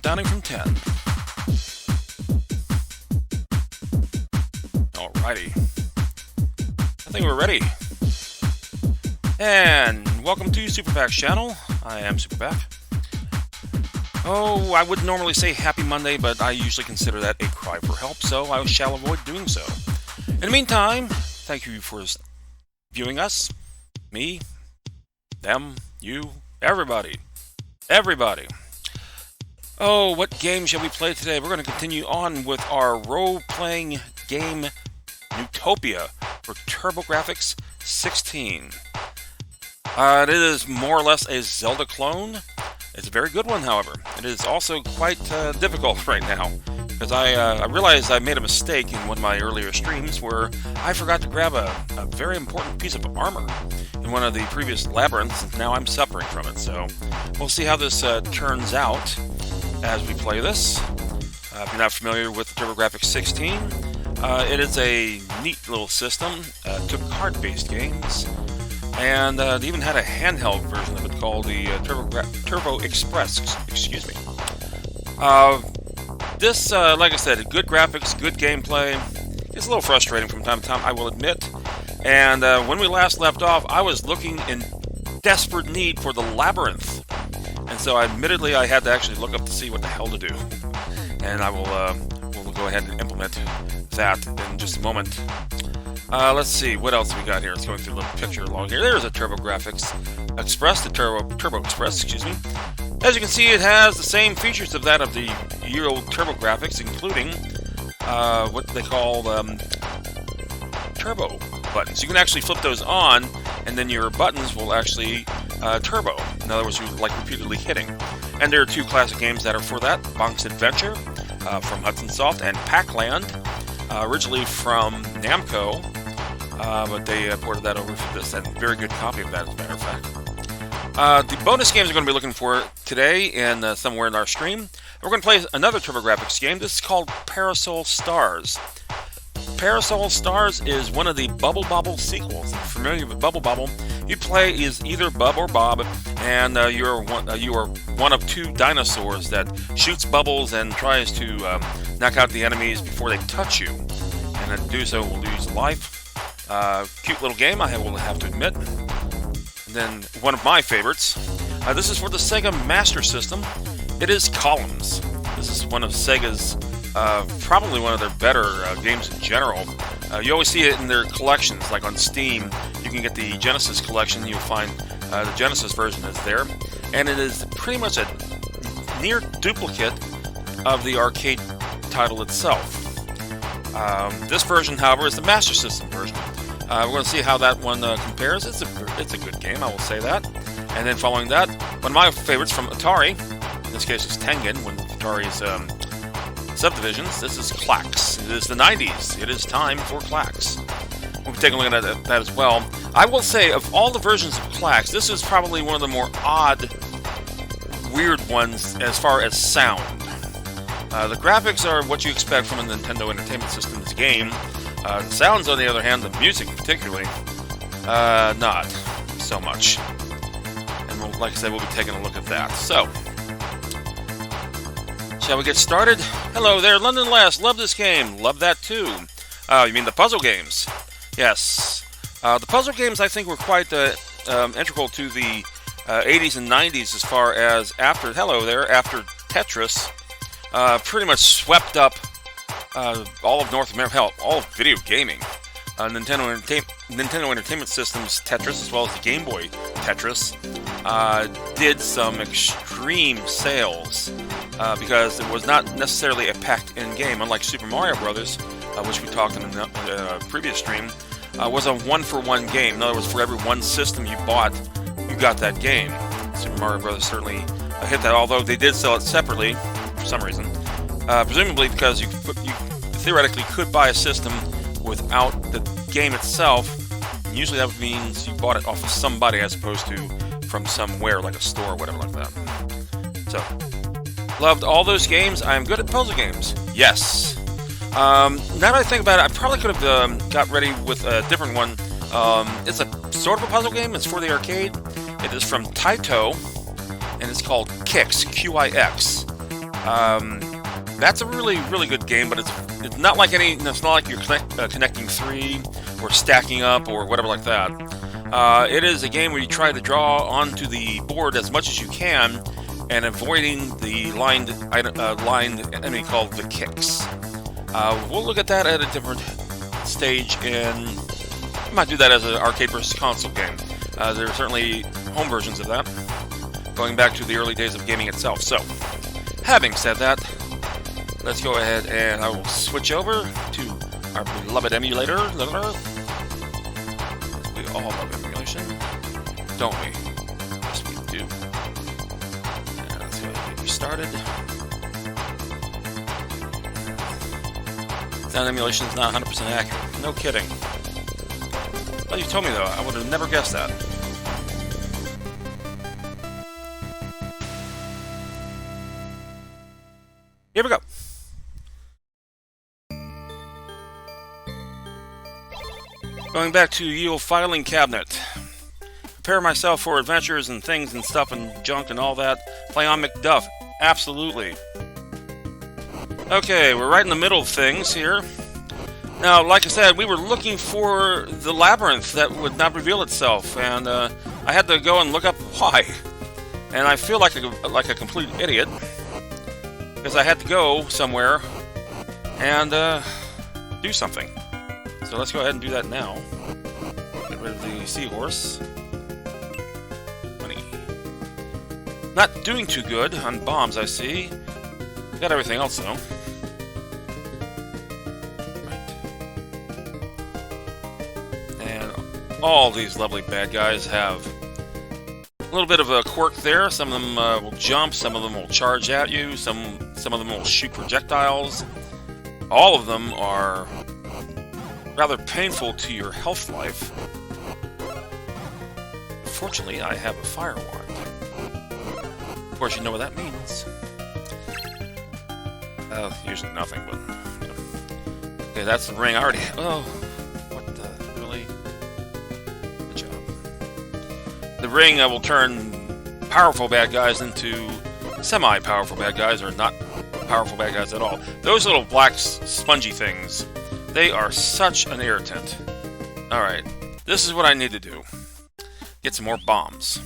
countdowning from 10. Alrighty. I think we're ready. And welcome to SuperPack's channel. I am SuperPack. Oh, I would normally say Happy Monday, but I usually consider that a cry for help, so I shall avoid doing so. In the meantime, thank you for viewing us. Me, them, you, everybody. Everybody. Oh, what game shall we play today? We're going to continue on with our role-playing game Neutopia for TurboGrafx-16. It is more or less a Zelda clone. It's a very good one, however. It is also quite difficult right now, because I realized I made a mistake in one of my earlier streams where I forgot to grab a very important piece of armor in one of the previous labyrinths, and now I'm suffering from it. So we'll see how this turns out as we play this. If you're not familiar with TurboGrafx-16, it is a neat little system. Took card-based games, and it even had a handheld version of it called the Turbo Express. Excuse me. This, like I said, good graphics, good gameplay. It's a little frustrating from time to time, I will admit. And when we last left off, I was looking in desperate need for the labyrinth. And so admittedly, I had to actually look up to see what the hell to do. And I will we'll go ahead and implement that in just a moment. Let's see, what else we got here? Let's go through a little picture log here. There's a TurboGrafx Express, the Turbo Express, excuse me. As you can see, it has the same features of that of the Euro TurboGrafx, including what they call turbo buttons. You can actually flip those on, and then your buttons will actually turbo. In other words, you like repeatedly hitting. And there are two classic games that are for that: Bonk's Adventure from Hudson Soft, and Pac-Land, originally from Namco, but they ported that over for this. And a very good copy of that, as a matter of fact. The bonus games we're going to be looking for today and somewhere in our stream. We're going to play another TurboGrafx game. This is called Parasol Stars. Parasol Stars is one of the Bubble Bobble sequels. If you're familiar with Bubble Bobble, you play as either Bub or Bob, and you are one of two dinosaurs that shoots bubbles and tries to knock out the enemies before they touch you. And to do so, will lose life. Cute little game, I will have to admit. And then one of my favorites. This is for the Sega Master System. It is Columns. This is one of Sega's probably one of their better games in general. You always see it in their collections, like on Steam. You can get the Genesis collection. You'll find the Genesis version is there, and it is pretty much a near duplicate of the arcade title itself. This version, however, is the Master System version. We're going to see how that one compares. It's a good game, I will say that. And then following that, one of my favorites from Atari. In this case, it's Tengen, one of Atari's subdivisions. This is Klax. It is the 90s. It is time for Klax. We'll be taking a look at that as well. I will say, of all the versions of Klax, this is probably one of the more odd, weird ones as far as sound. The graphics are what you expect from a Nintendo Entertainment System's game. The sounds, on the other hand, the music particularly, not so much. And like I said, we'll be taking a look at that. So, shall we get started? Hello there, London Lass. Love this game. Love that too. You mean the puzzle games? Yes. The puzzle games, I think, were quite integral to the 80s and 90s as far as after Tetris pretty much swept up all of North America, hell, all of video gaming. Nintendo Entertainment System's Tetris, as well as the Game Boy Tetris, did some extreme sales because it was not necessarily a packed-in game, unlike Super Mario Brothers, which we talked in a previous stream, was a one-for-one game. In other words, for every one system you bought, you got that game. Super Mario Brothers certainly hit that, although they did sell it separately for some reason. Presumably because you theoretically could buy a system without the game itself. Usually that means you bought it off of somebody as opposed to from somewhere, like a store or whatever like that. So, loved all those games. I am good at puzzle games. Yes. Now that I think about it, I probably could have got ready with a different one. It's a sort of a puzzle game. It's for the arcade. It is from Taito, and it's called Qix, Q-I-X. That's a really, really good game, but it's not like it's not like you're connecting 3 or stacking up or whatever like that. It is a game where you try to draw onto the board as much as you can, and avoiding the lined enemy called the kicks. We'll look at that at a different stage, and I might do that as an arcade versus console game. There are certainly home versions of that, going back to the early days of gaming itself. So, having said that, let's go ahead and I will switch over to our beloved emulator. We all love emulation, don't we? Yes, we do. And let's go ahead and get you started. Sound emulation is not 100% accurate. No kidding. Well, you told me though, I would have never guessed that. Here we go. Going back to ye old filing cabinet. Prepare myself for adventures and things and stuff and junk and all that. Play on Macduff. Absolutely. Okay, we're right in the middle of things here. Now, like I said, we were looking for the labyrinth that would not reveal itself, and I had to go and look up why. And I feel like a complete idiot, because I had to go somewhere and do something. So let's go ahead and do that now. Get rid of the seahorse. Money. Not doing too good on bombs, I see. Got everything else though. All these lovely bad guys have a little bit of a quirk there. Some of them will jump, some of them will charge at you, some of them will shoot projectiles. All of them are rather painful to your health life. Fortunately, I have a fire wand. Of course, you know what that means. Usually nothing, but... You know. Okay, that's the ring. I already... Oh, what the... Really? Good job. The ring will turn powerful bad guys into semi-powerful bad guys, or not powerful bad guys at all. Those little black spongy things, they are such an irritant. Alright, this is what I need to do. Get some more bombs.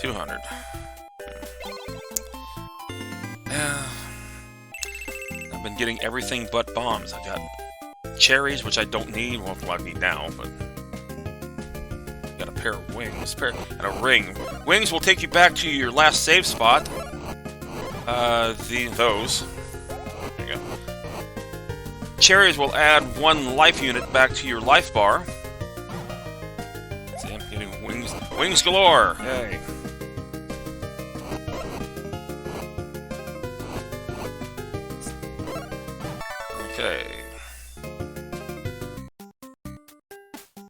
200. I've been getting everything but bombs. I got cherries, which I don't need. Well, I need now, but... Got a pair of wings. And a ring. Wings will take you back to your last save spot. Those. There you go. Cherries will add 1 life unit back to your life bar. See, I'm getting wings. Wings galore! Yay. Okay.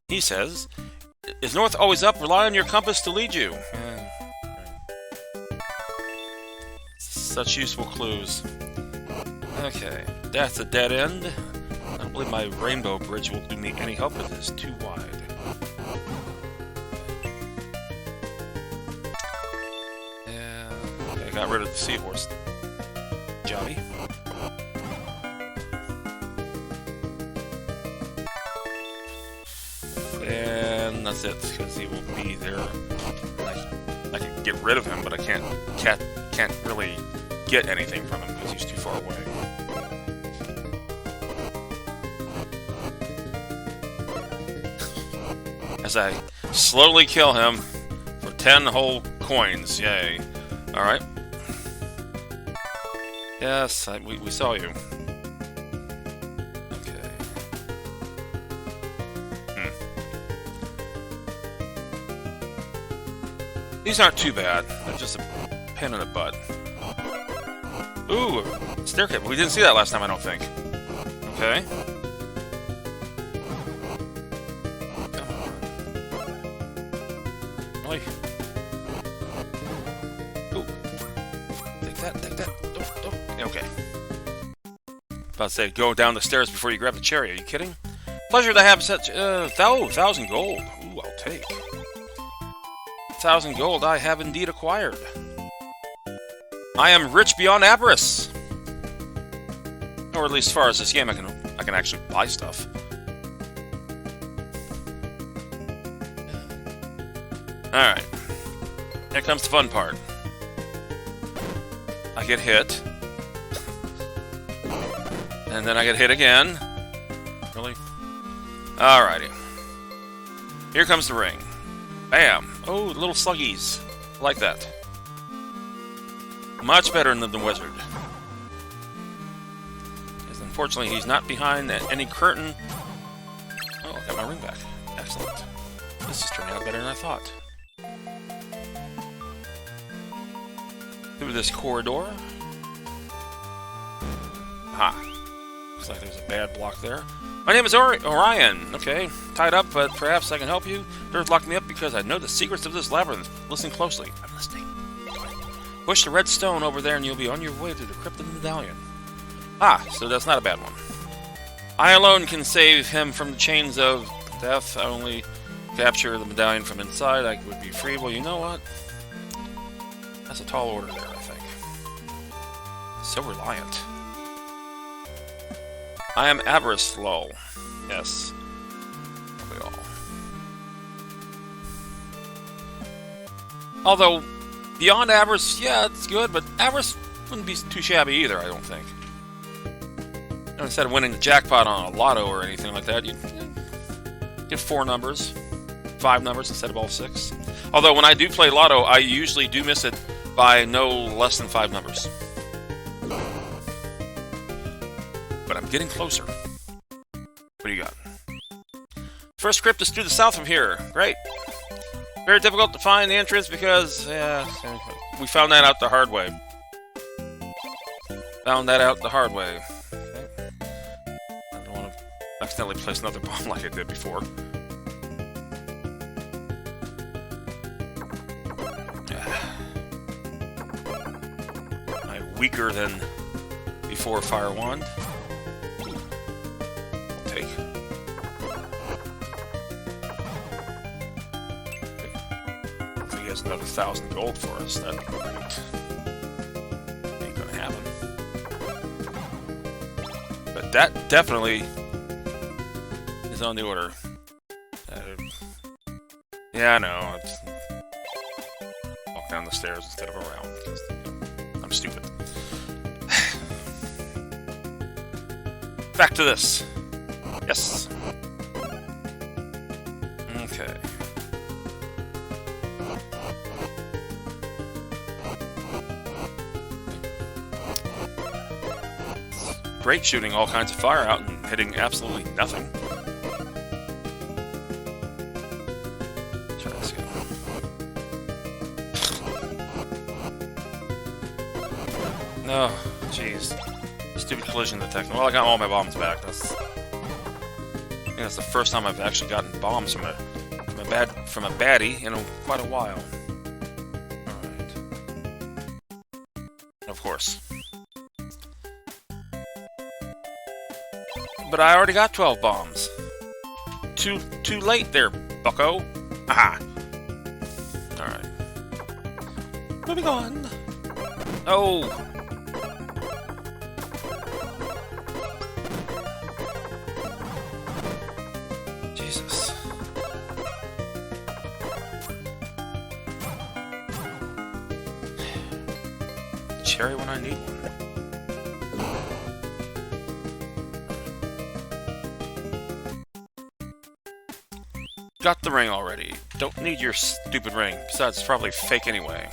He says, is north always up? Rely on your compass to lead you. Such useful clues. Okay, that's a dead end. I don't believe my rainbow bridge will do me any help with this. Too wide. Yeah, okay, I got rid of the seahorse. Jobby. And that's it, because he will be there. I can get rid of him, but I can't really get anything from him because he's too far away. As I slowly kill him for 10 whole coins, yay! All right. Yes, we saw you. These aren't too bad. They're just a pain in the butt. Ooh, staircase. We didn't see that last time, I don't think. Okay. Come on. Really? Ooh. Take that. Don't. Okay. About to say, go down the stairs before you grab the cherry. Are you kidding? Pleasure to have such 1,000 gold. Ooh, I'll take. 1,000 gold I have indeed acquired. I am rich beyond avarice. Or at least as far as this game, I can actually buy stuff. Alright. Here comes the fun part. I get hit. And then I get hit again. Really? Alrighty. Here comes the ring. Bam! Oh, little sluggies. I like that. Much better than the wizard. Because unfortunately, he's not behind any curtain. Oh, I got my ring back. Excellent. This is turning out better than I thought. Through this corridor. Ha! Looks like there's a bad block there. My name is Orion. Okay, tied up, but perhaps I can help you. They've locked me up because I know the secrets of this labyrinth. Listen closely. I'm listening. Push the red stone over there and you'll be on your way to the Crypt of the Medallion. Ah, so that's not a bad one. I alone can save him from the chains of death. I only capture the medallion from inside. I would be free. Well, you know what? That's a tall order there, I think. So reliant. I am avarice, lol. Yes. We all. Although, beyond avarice, yeah, it's good, but avarice wouldn't be too shabby either, I don't think. And instead of winning the jackpot on a lotto or anything like that, you'd get 4 numbers, 5 numbers instead of all 6. Although, when I do play lotto, I usually do miss it by no less than 5 numbers. But I'm getting closer. What do you got? First crypt is to the south from here. Great. Very difficult to find the entrance because, we found that out the hard way. Found that out the hard way. Okay. I don't want to accidentally place another bomb like I did before. My weaker than before fire wand. Take. If he has another 1,000 gold for us, that'd be great. Ain't gonna happen. But that definitely is on the order. Yeah, I know. Walk down the stairs instead of around because I'm stupid. Back to this. Yes. Okay. Great shooting all kinds of fire out and hitting absolutely nothing. Try this again. No, jeez. Stupid collision detection. Well, I got all my bombs back. I think that's the first time I've actually gotten bombs from a baddie in quite a while. Alright. Of course. But I already got 12 bombs. Too late there, bucko. Aha! Alright. Moving on. Oh! Jesus. Cherry when I need one. Got the ring already. Don't need your stupid ring. Besides, it's probably fake anyway.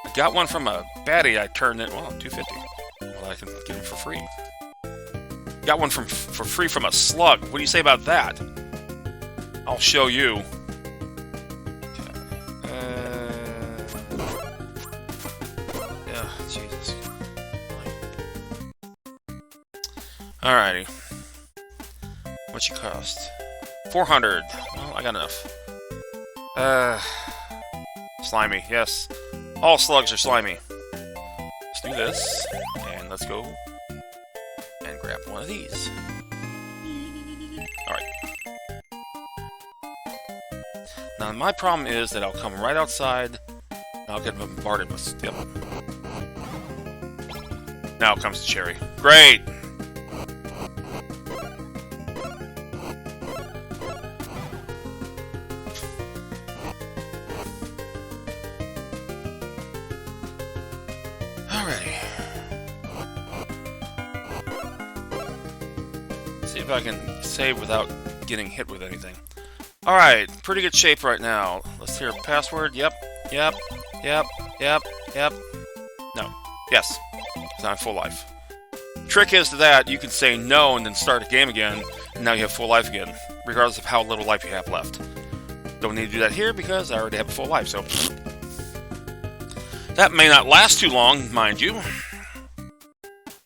I got one from a baddie I turned in. Well, 250. Well, I can get him for free. Got one for free from a slug. What do you say about that? I'll show you. Yeah, Jesus. Alrighty. What you cost? 400. Well, I got enough. Slimy. Yes. All slugs are slimy. Let's do this, and let's go and grab one of these. Alright. Now, my problem is that I'll come right outside I'll get bombarded with... Yep. Now comes the cherry. Great! Alrighty. See if I can save without getting hit with anything. Alright, pretty good shape right now. Let's hear a password. Yep, yep, yep, yep, yep. No. Yes. It's not full life. Trick is to that, you can say no and then start a game again, and now you have full life again, regardless of how little life you have left. Don't need to do that here because I already have a full life, so... That may not last too long, mind you.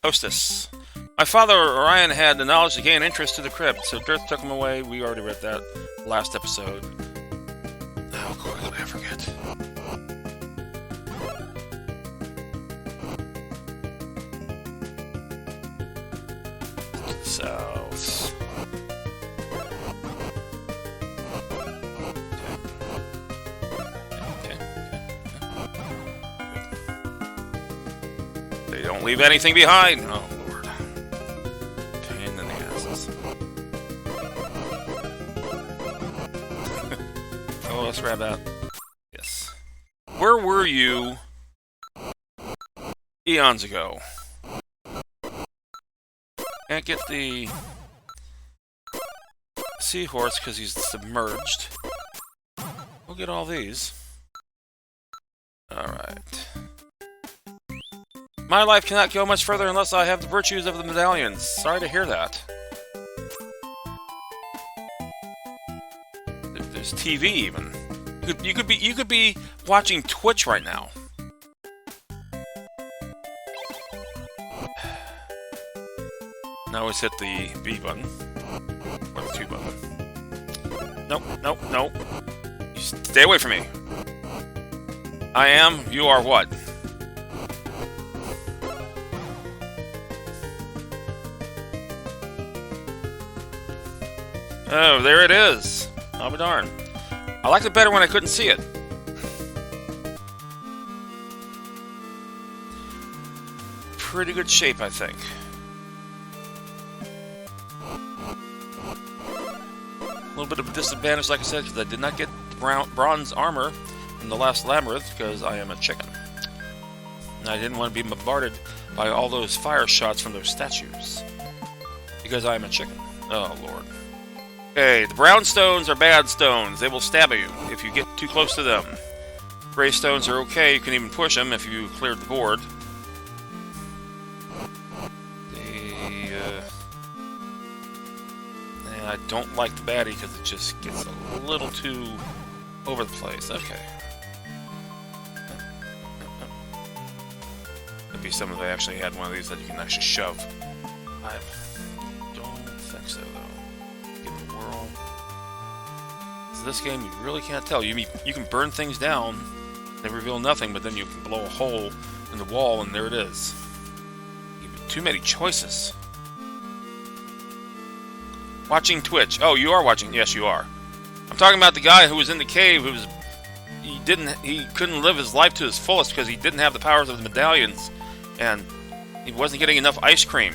Hostess. My father, Orion, had the knowledge to gain interest to the crypt, so Death took him away. We already read that last episode. Oh, of course, I forget. South. Okay. They don't leave anything behind. Oh, Lord. Pain in the asses. Oh, let's grab that. Yes. Where were you eons ago? Can't get the seahorse because he's submerged. We'll get all these. Alright. My life cannot go much further unless I have the virtues of the medallions. Sorry to hear that. There's TV even. You could be watching Twitch right now. Now always hit the B button. Or the 2 button. Nope, nope, nope. You stay away from me. I am, you are what? Oh, there it is. I'll be darned. I liked it better when I couldn't see it. Pretty good shape, I think. A little bit of a disadvantage, like I said, because I did not get bronze armor in the last labyrinth because I am a chicken. And I didn't want to be bombarded by all those fire shots from those statues. Because I am a chicken. Oh, Lord. Okay, the brown stones are bad stones. They will stab you if you get too close to them. Gray stones are okay. You can even push them if you cleared the board. I don't like the baddie because it just gets a little too over the place. Okay. Could be some of they actually had one of these that you can actually shove. I don't think so, though. Give it a whirl. So this game, you really can't tell. You can burn things down, they reveal nothing, but then you can blow a hole in the wall, and there it is. Too many choices. Watching Twitch. Oh, you are watching. Yes, you are. I'm talking about the guy who was in the cave. He couldn't live his life to his fullest because he didn't have the powers of the medallions, and he wasn't getting enough ice cream.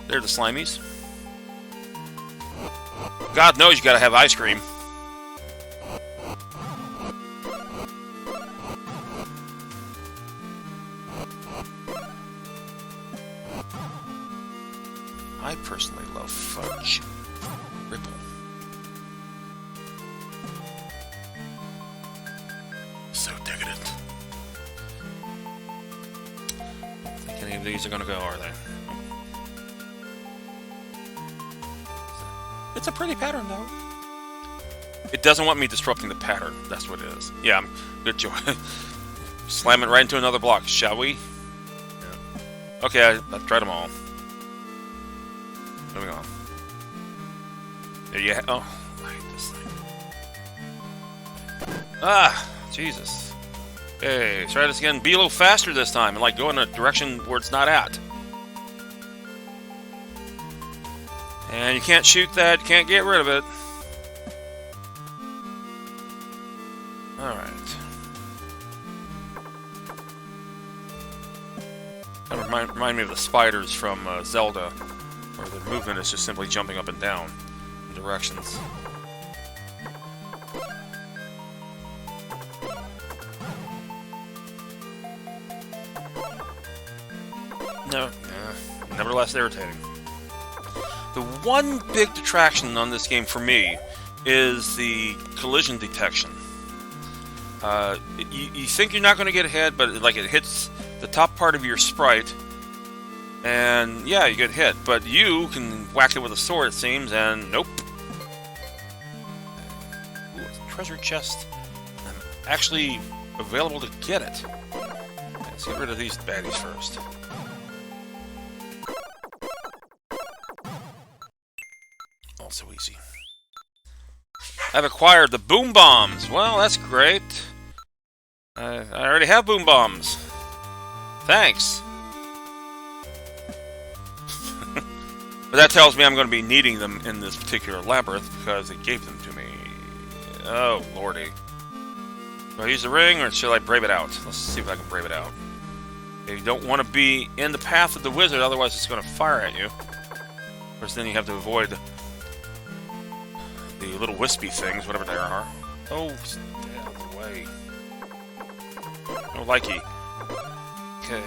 They're the Slimies. God knows you gotta have ice cream. I personally love fudge. Ripple. So decadent. I don't think any of these are gonna go, are they? It's a pretty pattern, though. It doesn't want me disrupting the pattern. That's what it is. Yeah, good joy. Slam it right into another block, shall we? Yeah. Okay, I've tried them all. Moving on. There you oh, I hate this thing. Ah, Jesus. Okay, let's try this again. Be a little faster this time, and like go in a direction where it's not at. And you can't shoot that, you can't get rid of it. Alright. Kind of remind me of the spiders from Zelda, where the movement is just simply jumping up and down in directions. No, nevertheless irritating. The one big detraction on this game for me is the collision detection. You think you're not going to get hit, but like it hits the top part of your sprite, and yeah, you get hit. But you can whack it with a sword, it seems, and nope. Ooh, a treasure chest. Actually available to get it. Let's get rid of these baddies first. So easy. I've acquired the boom bombs. Well, that's great. I already have boom bombs. Thanks. But that tells me I'm going to be needing them in this particular labyrinth because it gave them to me. Oh, lordy. Do I use the ring or should I brave it out? Let's see if I can brave it out. You don't want to be in the path of the wizard, otherwise it's going to fire at you. Of course, then you have to avoid the little wispy things, whatever they are. Oh, stay out of the way. No likey. Okay.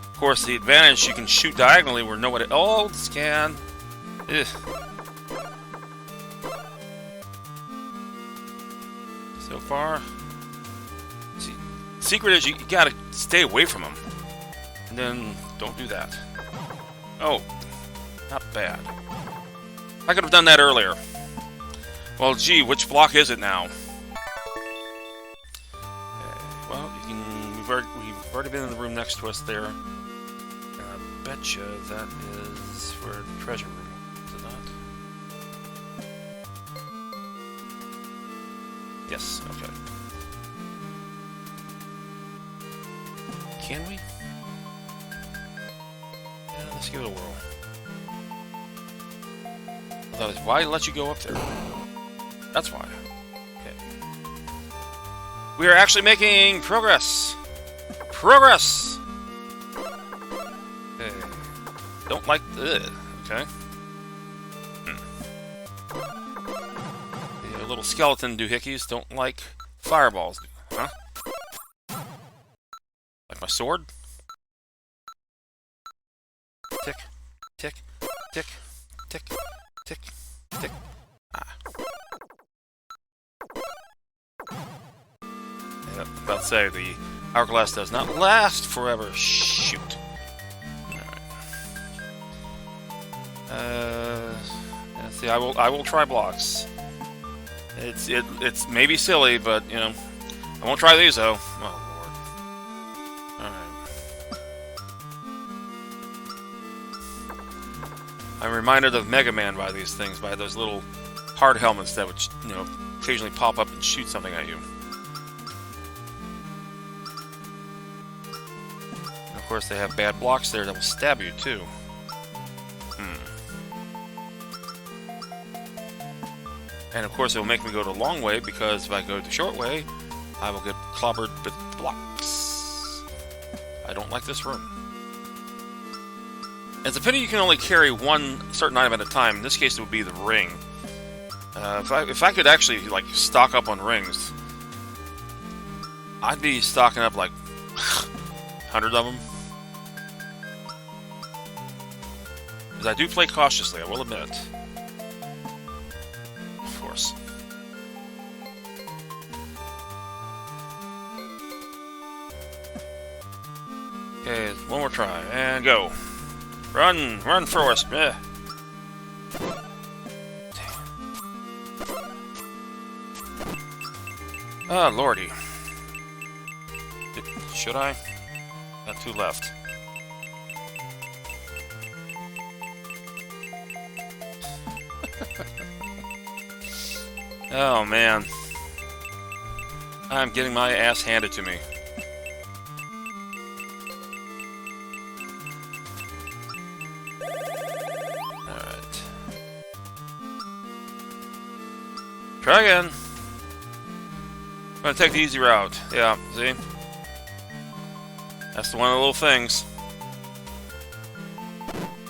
Of course, the advantage, you can shoot diagonally where nobody... Oh, scan. Ugh. So far. See, the secret is you gotta stay away from them. And then don't do that. Oh, not bad. I could have done that earlier. Well, gee, which block is it now? Okay, well, you can. We've already been in the room next to us there. I betcha that is for the treasure room, is it not? Yes. Okay. Can we? Yeah, let's give it a whirl. Why let you go up there? That's why. Okay. We are actually making progress. Progress. Okay. Don't like the. Okay. The little skeleton doohickeys don't like fireballs, huh? Like my sword. Tick, tick, tick, tick. Tick, tick. Ah. Yeah, I'm about to say, the hourglass does not last forever. Shoot. Alright. Yeah, see, I will try blocks. It's maybe silly, but, you know, I won't try these, though. Oh, Lord. Alright. I'm reminded of Mega Man by these things, by those little hard helmets that would, you know, occasionally pop up and shoot something at you. And of course, they have bad blocks there that will stab you, too. And of course, it will make me go the long way, because if I go the short way, I will get clobbered with blocks. I don't like this room. It's a pity you can only carry one certain item at a time. In this case, it would be the ring. If I could actually like stock up on rings, I'd be stocking up like 100 of them. Because I do play cautiously, I will admit. Of course. Okay, one more try, and go. Run! Run for us! Eh. Ah, lordy. Should I? Got two left. Oh, man. I'm getting my ass handed to me. Alright. Try again. I'm gonna take the easy route. Yeah, see? That's one of the little things.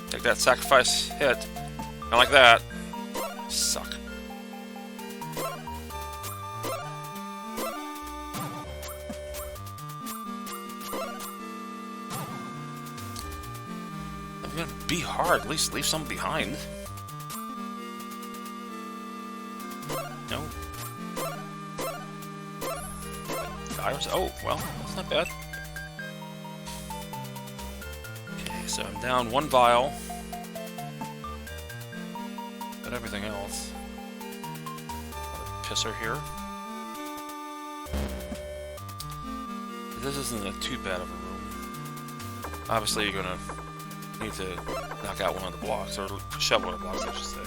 Take that sacrifice hit. Not like that. Suck. I'm gonna be hard. At least leave some behind. No. Virus. Oh, well, that's not bad. Okay, so I'm down 1 vial. But everything else. Pisser here. This isn't too bad of a room. Obviously, you're gonna need to knock out one of the blocks, or shove one of the blocks, I should say.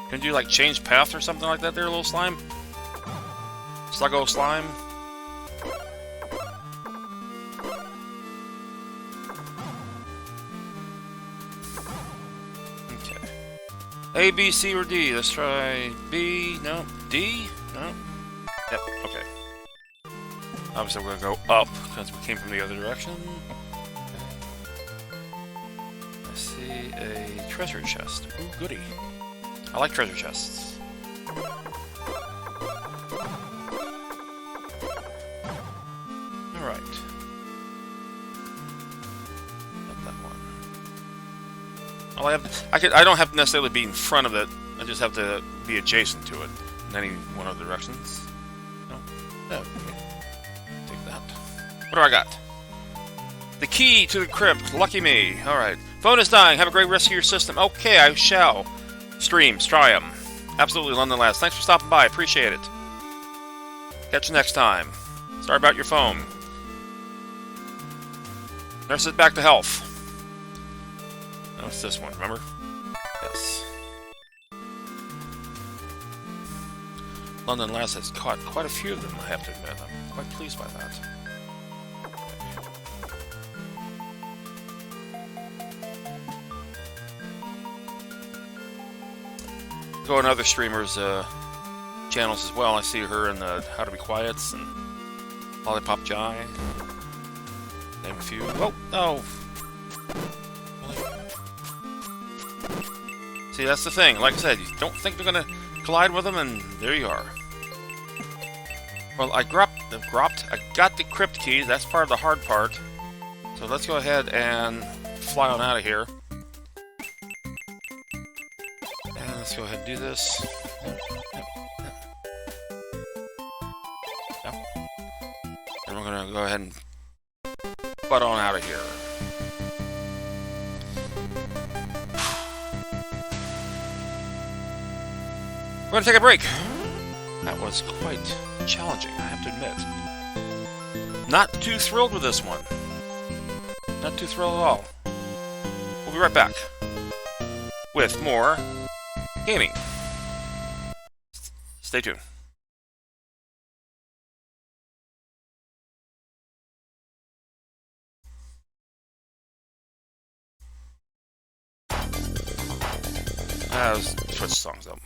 Can you like change path or something like that there, little slime? Sluggo slime? Okay. A, B, C, or D? Let's try B. No. D? No. Yep, okay. Obviously we're gonna go up, because we came from the other direction. I see a treasure chest. Ooh, goody. I like treasure chests. Alright. Not that one. All I don't have to necessarily be in front of it. I just have to be adjacent to it in any one of the directions. No? No. Okay. Take that. What do I got? The key to the crypt. Lucky me. Alright. Phone is dying. Have a great rest of your system. Okay, I shall. Stream, Strium. Absolutely, London Lads. Thanks for stopping by. Appreciate it. Catch you next time. Sorry about your phone. Nurse it back to health. No, it's this one, remember? Yes. London Lads has caught quite a few of them, I have to admit. I'm quite pleased by that. Go on other streamers' channels as well. I see her in the How to Be Quiets and Lollipop Jai. Name a few. Oh, no. See, that's the thing. Like I said, you don't think they're gonna collide with them, and there you are. Well, I got the crypt key. That's part of the hard part. So let's go ahead and fly on out of here. Let's go ahead and do this. Yep. And we're gonna go ahead and butt on out of here. We're gonna take a break. That was quite challenging, I have to admit. Not too thrilled with this one. Not too thrilled at all. We'll be right back with more gaming. Stay tuned. Let's switch songs up.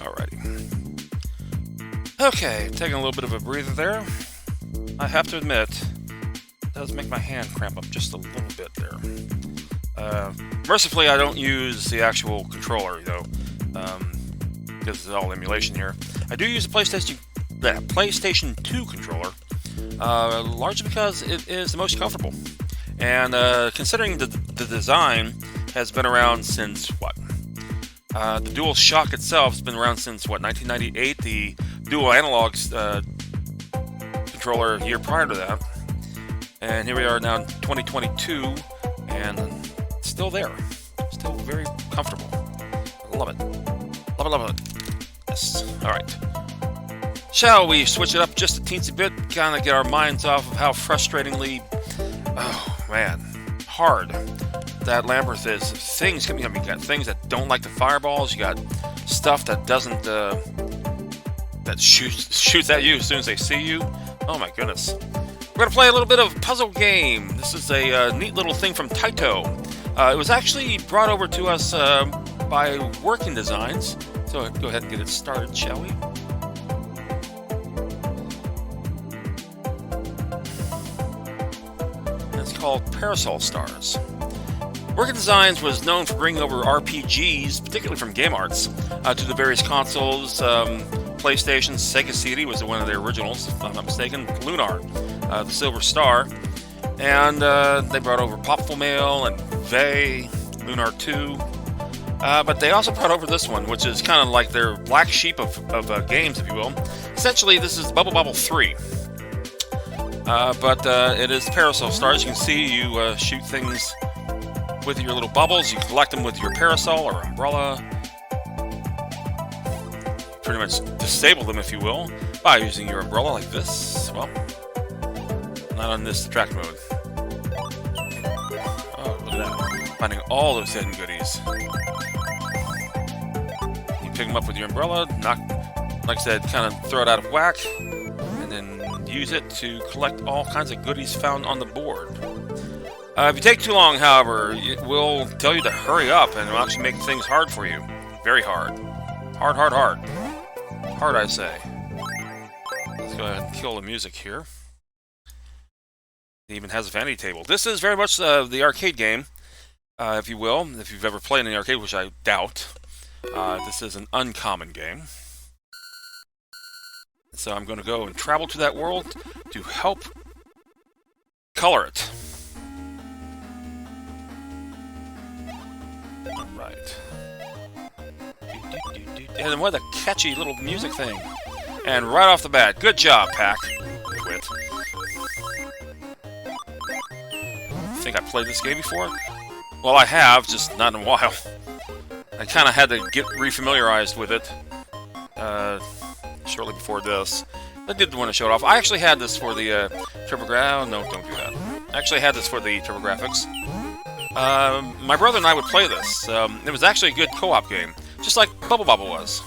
Alrighty. Okay, taking a little bit of a breather there. I have to admit, it does make my hand cramp up just a little bit there. Mercifully, I don't use the actual controller, though, because it's all emulation here. I do use a PlayStation 2 controller, largely because it is the most comfortable. And considering the design has been around since, what? The Dual Shock itself has been around since, what, 1998? The Dual Analog controller a year prior to that. And here we are now in 2022, and it's still there. Still very comfortable. I love it. Love it, love it. Yes. Alright. Shall we switch it up just a teensy bit? Kind of get our minds off of how frustratingly, oh man, hard that labyrinth is. Things coming up. You got things that don't like the fireballs. You got stuff that doesn't, that shoots at you as soon as they see you. Oh my goodness. We're going to play a little bit of puzzle game. This is a neat little thing from Taito. It was actually brought over to us by Working Designs. So go ahead and get it started, shall we? It's called Parasol Stars. Working Designs was known for bringing over RPGs, particularly from Game Arts, to the various consoles. PlayStation, Sega CD was one of their originals, if I'm not mistaken. Lunar, the Silver Star. And they brought over Popful Mail and Vey, Lunar 2. But they also brought over this one, which is kind of like their black sheep of games, if you will. Essentially, this is Bubble Bobble 3. But it is Parasol Stars. You can see you shoot things with your little bubbles. You collect them with your parasol or umbrella. Pretty much disable them, if you will, by using your umbrella like this. Well, not on this track mode. Oh, look at that. Finding all those hidden goodies. You pick them up with your umbrella, knock, like I said, kind of throw it out of whack, and then use it to collect all kinds of goodies found on the board. If you take too long, however, it will tell you to hurry up, and it will actually make things hard for you. Very hard. Hard, hard, hard. Hard, I say. Let's go ahead and kill the music here. It even has a vanity table. This is very much the arcade game, if you will. If you've ever played in the arcade, which I doubt. This is an uncommon game. So I'm going to go and travel to that world to help color it. Alright. And then what a catchy little music thing. And right off the bat, good job, Pack. Quit. Think I played this game before? Well, I have, just not in a while. I kind of had to get refamiliarized with it shortly before this. I did want to show it off. I actually had this for the TurboGrafx. No, don't do that. I actually had this for the TurboGrafx. My brother and I would play this. It was actually a good co-op game, just like Bubble Bobble was.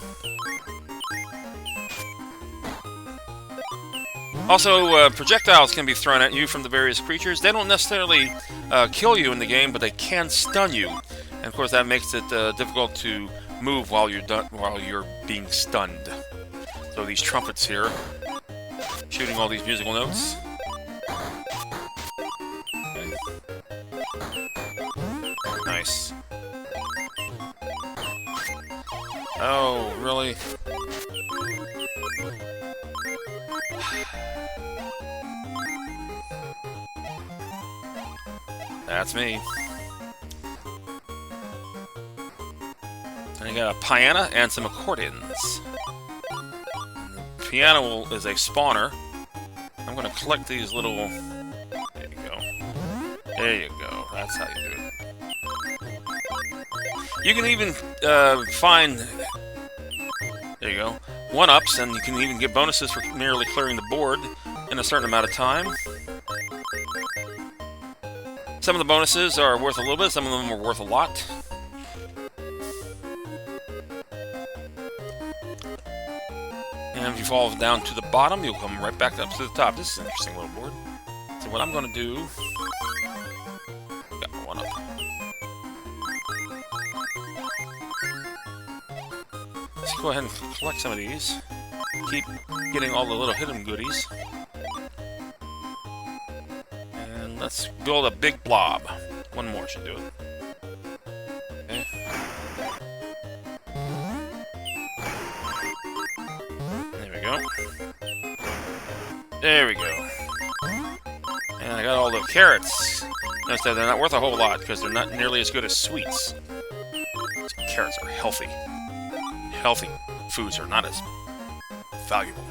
Also, projectiles can be thrown at you from the various creatures. They don't necessarily kill you in the game, but they can stun you. And of course, that makes it difficult to move while you're being stunned. So these trumpets here, shooting all these musical notes. Okay. Nice. Oh, really? That's me. And I got a piano and some accordions. The piano is a spawner. I'm going to collect these little... There you go. There you go. That's how you do it. You can even find... There you go. One-ups, and you can even get bonuses for merely clearing the board in a certain amount of time. Some of the bonuses are worth a little bit, some of them are worth a lot. And if you fall down to the bottom, you'll come right back up to the top. This is an interesting little board. So what I'm going to do... Got my one up. Let's go ahead and collect some of these. Keep getting all the little hidden goodies. And let's build a big blob. One more should do it. Okay. There we go. There we go. And I got all the carrots. Notice that they're not worth a whole lot because they're not nearly as good as sweets. Carrots are healthy. Healthy foods are not as valuable.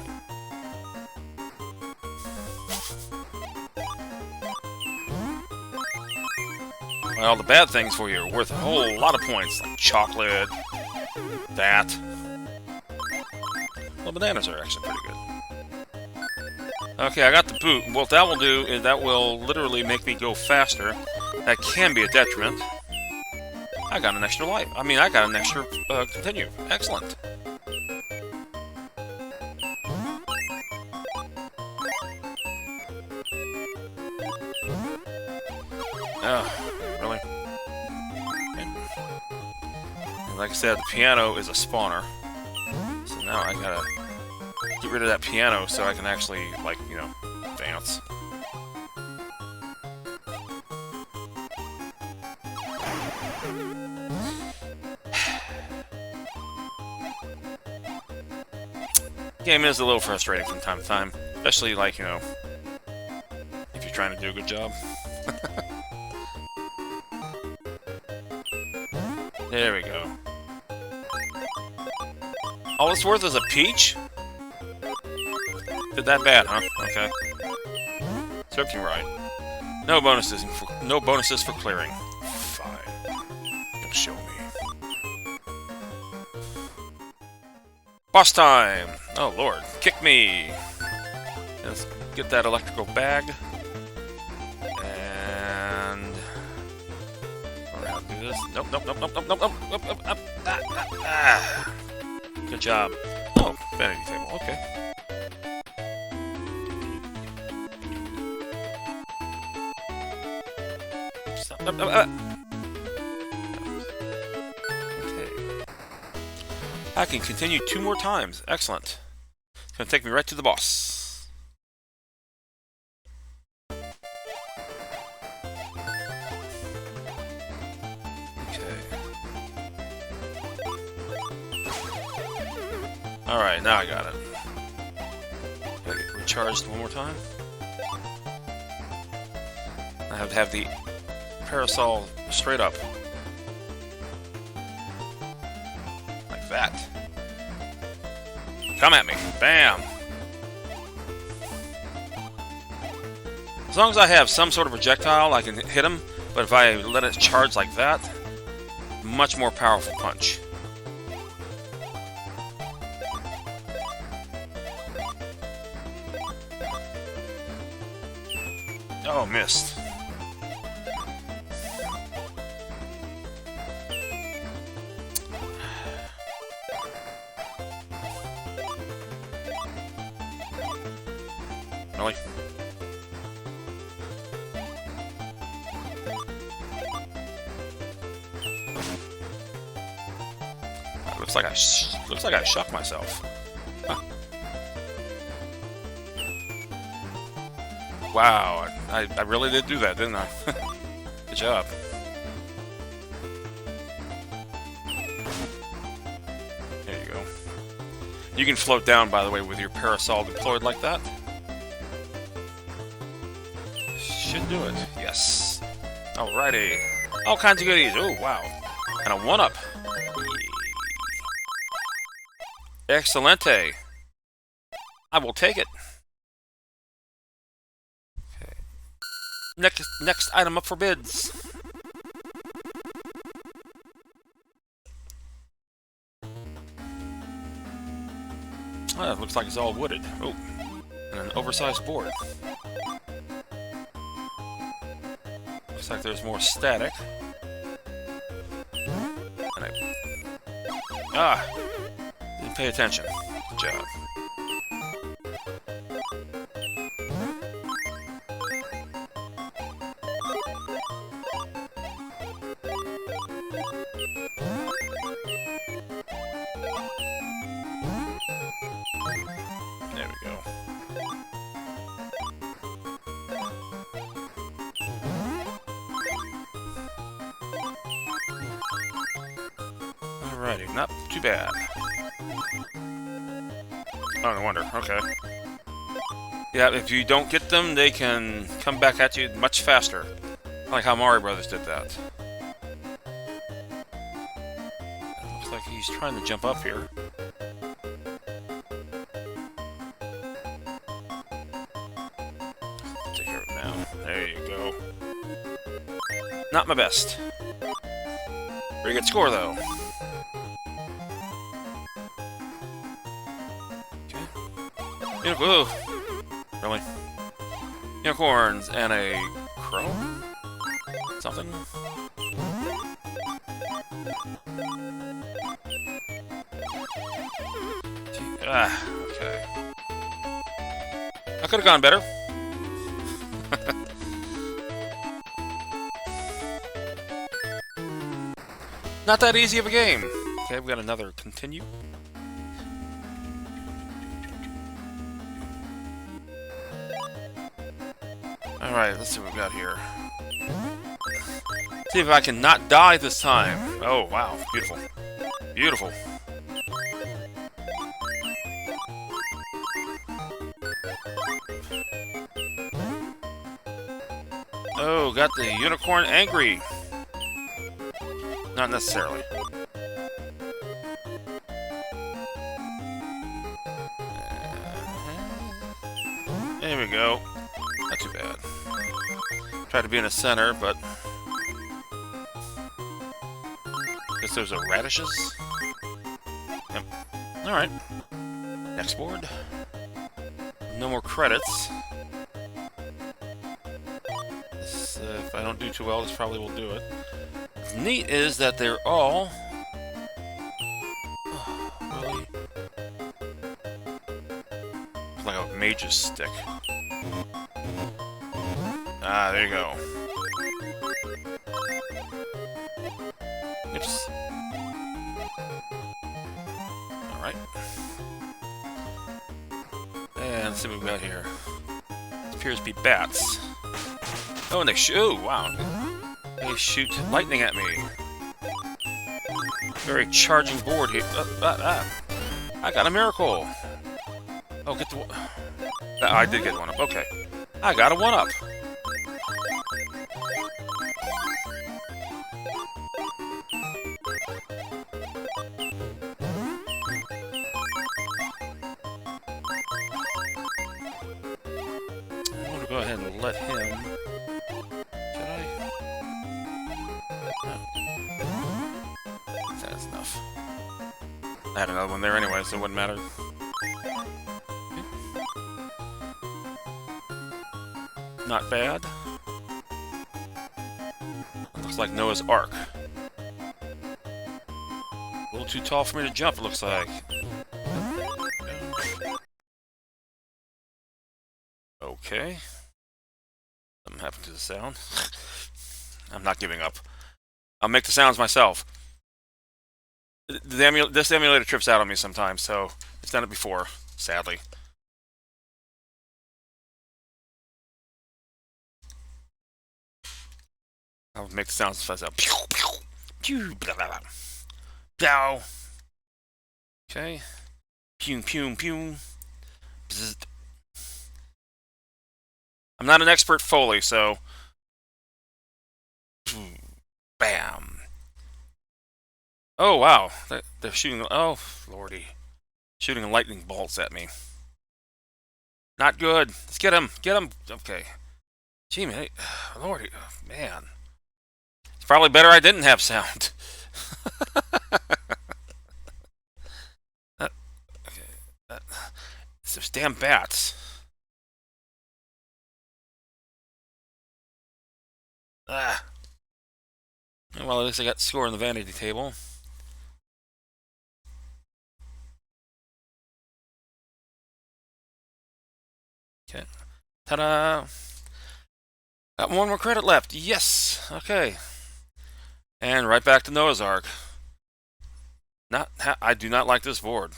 Well, the bad things for you are worth a whole lot of points, like chocolate, that. Well, bananas are actually pretty good. Okay, I got the boot. What that will do is that will literally make me go faster. That can be a detriment. I got an extra life. I mean, I got an extra continue. Excellent. Really? Okay. And like I said, the piano is a spawner. So now I gotta get rid of that piano so I can actually, like, you know, dance. Game is a little frustrating from time to time, especially, like, you know, if you're trying to do a good job. There we go. All it's worth is a peach? Did that bad, huh? Okay. Served you right. No bonuses for clearing. Fine. Don't show me. Boss time! Oh lord, kick me! Let's get that electrical bag. And I don't know how to do this. Nope, nope, nope, nope, nope, nope, nope, nope, nope, nope. Ah. Good job. Oh, vanity table, okay. Stop. Okay. I can continue 2 more times. Excellent. It's gonna take me right to the boss. Alright, now I got it. Gotta get recharged one more time. I have to have the parasol straight up. Like that. Come at me. Bam! As long as I have some sort of projectile, I can hit him, but if I let it charge like that, much more powerful punch. Oh, missed. Really? Looks like I shocked myself. Huh. Wow, I really did do that, didn't I? Good job. There you go. You can float down, by the way, with your parasol deployed like that. Should do it. Yes. Alrighty. All kinds of goodies. Oh, wow. And a 1-up. Excelente. I will take it. Okay. Next item up for bids. Oh, it looks like it's all wooded. Oh, and an oversized board. Looks like there's more static. And didn't pay attention. Good job. Alrighty, not too bad. Oh, no wonder. Okay. Yeah, if you don't get them, they can come back at you much faster. Like how Mario Brothers did that. Looks like he's trying to jump up here. Take care of it now. There you go. Not my best. Pretty good score, though. Okay. Whoa. Really? Unicorns and a crow? Something? Okay. I could have gone better. Not that easy of a game. Okay, we got another continue. Alright, let's see what we got here. See if I can not die this time. Oh, wow. Beautiful. Beautiful. Oh, got the unicorn angry. Not necessarily. There we go. Not too bad. Tried to be in the center, but... guess those are radishes? Yep. Alright. Next board. No more credits. This, if I don't do too well, this probably will do it. What's neat is that they're all... oh, really? It's like a mage's stick. Ah, there you go. Oops. Alright. And let's see what we got here. This appears to be bats. Oh, and they shoot. Oh, wow. They shoot lightning at me. Very charging board here. I got a miracle. Oh, get the... I did get one up. Okay. I got a one-up. I'm going to go ahead and let him... should I? No. That's enough. I had another one there anyway, so it wouldn't matter. Not bad. Looks like Noah's Ark. A little too tall for me to jump, it looks like. Okay. Something happened to the sound. I'm not giving up. I'll make the sounds myself. This emulator trips out on me sometimes, so it's done it before, sadly. I'll make the sounds fuzz out. Pew, pew, pew, blah, blah, blah. Pow. Okay. Pew, pew, pew. Bzzzt. I'm not an expert Foley, so... bam. Oh, wow. They're shooting... oh, lordy. Shooting lightning bolts at me. Not good. Let's get him. Get him. Okay. Gee, man. Lordy. Oh, man. It's probably better I didn't have sound. Okay. It's those damn bats. Ah. Well, at least I got the score on the vanity table. Okay. Ta-da! Got one more credit left. Yes! Okay. And right back to Noah's Ark. I do not like this board.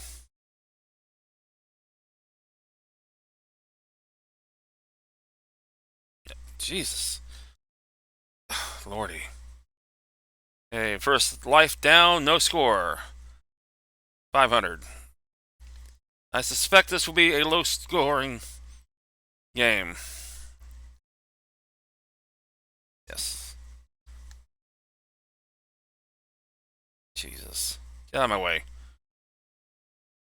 Jesus. Lordy. Okay, first life down, no score. 500. I suspect this will be a low-scoring game. Yes. Jesus. Get out of my way.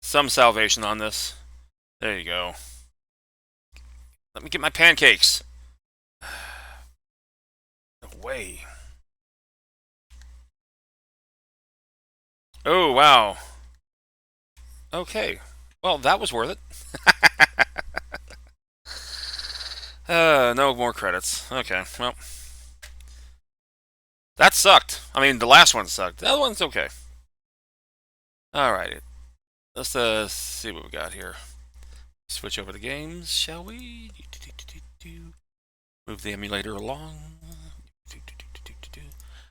Some salvation on this. There you go. Let me get my pancakes. No way. Oh, wow. Okay. Well, that was worth it. No more credits. Okay, well. That sucked. I mean, the last one sucked. The other one's okay. Alright. Let's see what we got here. Switch over the games, shall we? Move the emulator along.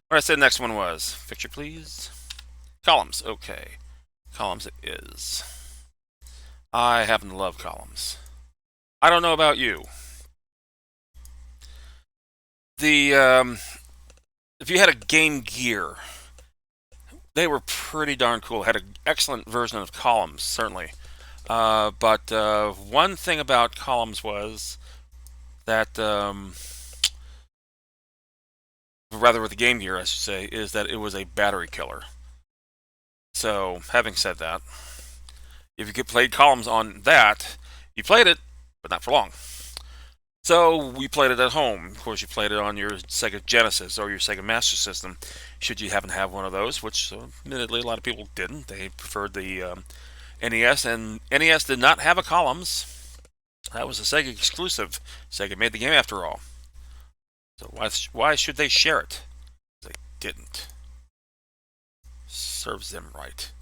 What I said next one was. Picture, please. Columns. Okay. Columns it is. I happen to love columns. I don't know about you. If you had a Game Gear, they were pretty darn cool. Had an excellent version of columns, certainly. But one thing about columns was that, rather with the Game Gear, I should say, is that it was a battery killer. So, having said that, if you played columns on that, you played it, but not for long. So, we played it at home. Of course, you played it on your Sega Genesis or your Sega Master System, should you happen to have one of those, which, admittedly, a lot of people didn't. They preferred the NES, and NES did not have a columns. That was a Sega exclusive. Sega made the game after all. So why should they share it? They didn't. Serves them right.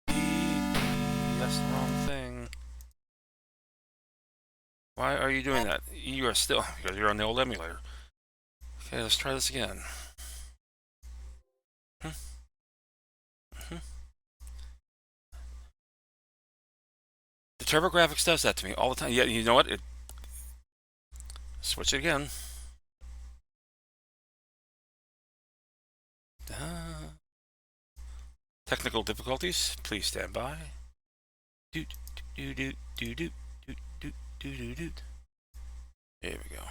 That's the wrong thing. Why are you doing that? You are still, because you're on the old emulator. Okay, let's try this again. The TurboGrafx does that to me all the time. Yeah, you know what? Switch it again. Technical difficulties. Please stand by. There we go.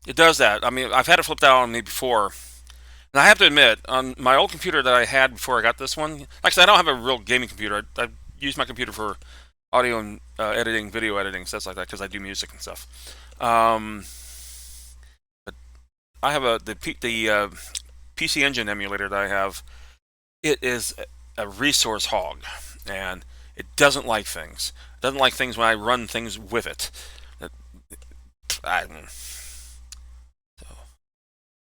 It does that. I mean, I've had it flipped out on me before. And I have to admit, on my old computer that I had before I got this one, like I said, I don't have a real gaming computer. I use my computer for audio and editing, video editing, stuff like that, because I do music and stuff. But I have the PC Engine emulator that I have. It is a resource hog, and it doesn't like things. It doesn't like things when I run things with it.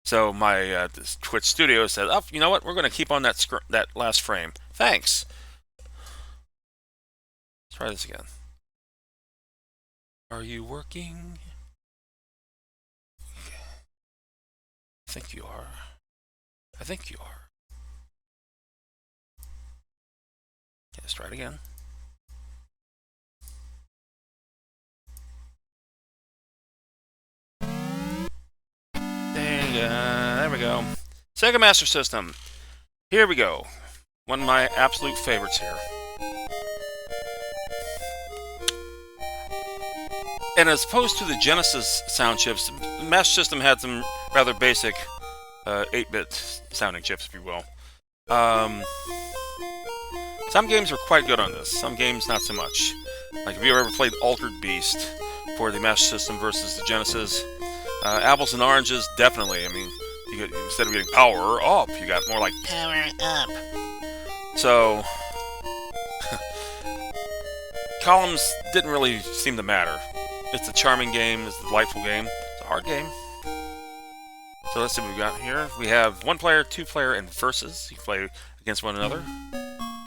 So my Twitch Studio said, "Oh, you know what? We're going to keep on that last frame. Thanks." Let's try this again. Are you working? I think you are. I think you are. Okay, let's try it again. There we go. Sega Master System. Here we go. One of my absolute favorites here. And as opposed to the Genesis sound chips, the Master System had some rather basic 8-bit sounding chips, if you will. Some games were quite good on this. Some games not so much. Like, if you ever played Altered Beast for the Master System versus the Genesis, apples and oranges, definitely. I mean, instead of getting power up, you got more like power up. So, columns didn't really seem to matter. It's a charming game, it's a delightful game, it's a hard game. So let's see what we got here. We have 1-player, 2-player, and versus. You play against one another.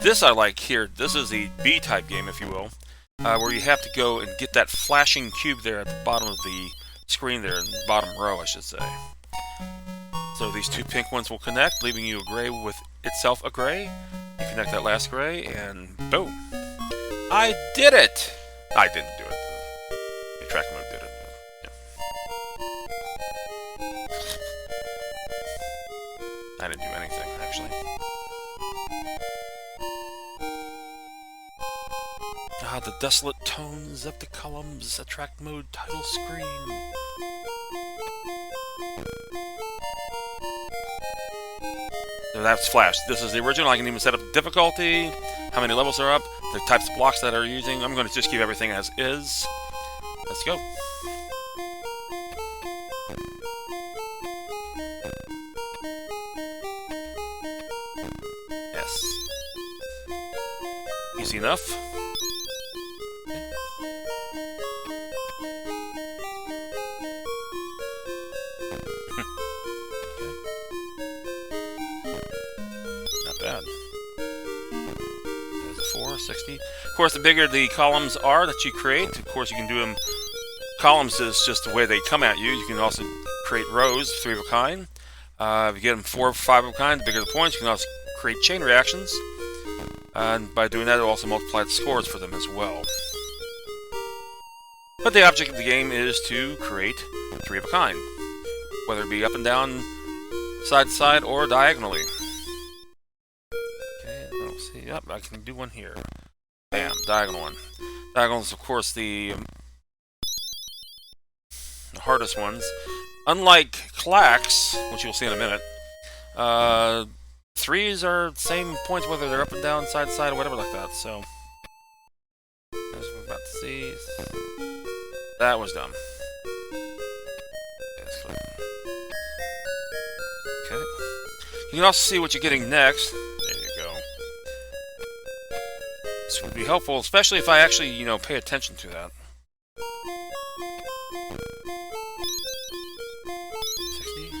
This I like here. This is the B-type game, if you will, where you have to go and get that flashing cube there at the bottom of the screen there, in the bottom row, I should say. So these two pink ones will connect, leaving you a gray with itself a gray. You connect that last gray, and boom. I did it! I didn't do it. The track mode did it. Yeah. I didn't do anything, actually. actually. Ah, the desolate tones of the columns attract mode title screen. So that's Flash. This is the original. I can even set up difficulty, how many levels are up, the types of blocks that are using. I'm going to just keep everything as is. Let's go. Yes. Easy enough. Bad. There's a 460. Of course, the bigger the columns are that you create, of course you can do them. Columns is just the way they come at you. You can also create rows, 3 of a kind. If you get them 4 or 5 of a kind, the bigger the points. You can also create chain reactions. And by doing that, it'll also multiply the scores for them as well. But the object of the game is to create 3 of a kind, whether it be up and down, side to side, or diagonally. Yep, I can do one here. Bam, diagonal one. Diagonal is, of course, the hardest ones. Unlike clacks, which you'll see in a minute, 3s are the same points whether they're up and down, side to side, or whatever like that. So, as we're about to see, that was dumb. Okay. You can also see what you're getting next. This would be helpful, especially if I actually, you know, pay attention to that. 60.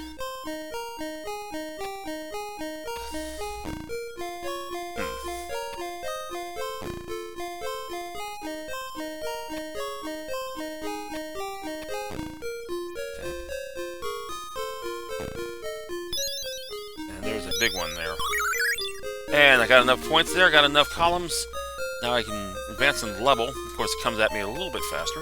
Okay. And there's a big one there. And I got enough points there, got enough columns. Now I can advance in the level. Of course, it comes at me a little bit faster.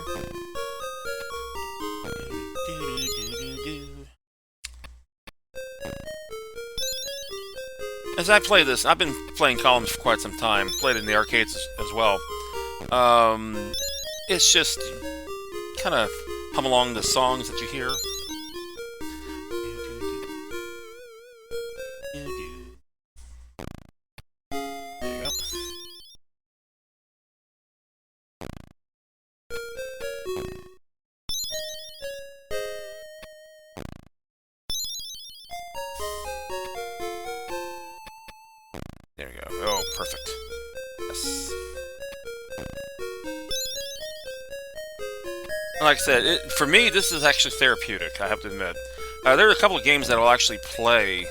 As I play this, I've been playing columns for quite some time. Played it in the arcades as well. It's just kind of hum along the songs that you hear. There we go. Oh, perfect. Yes. Like I said, for me, this is actually therapeutic, I have to admit. There are a couple of games that I'll actually play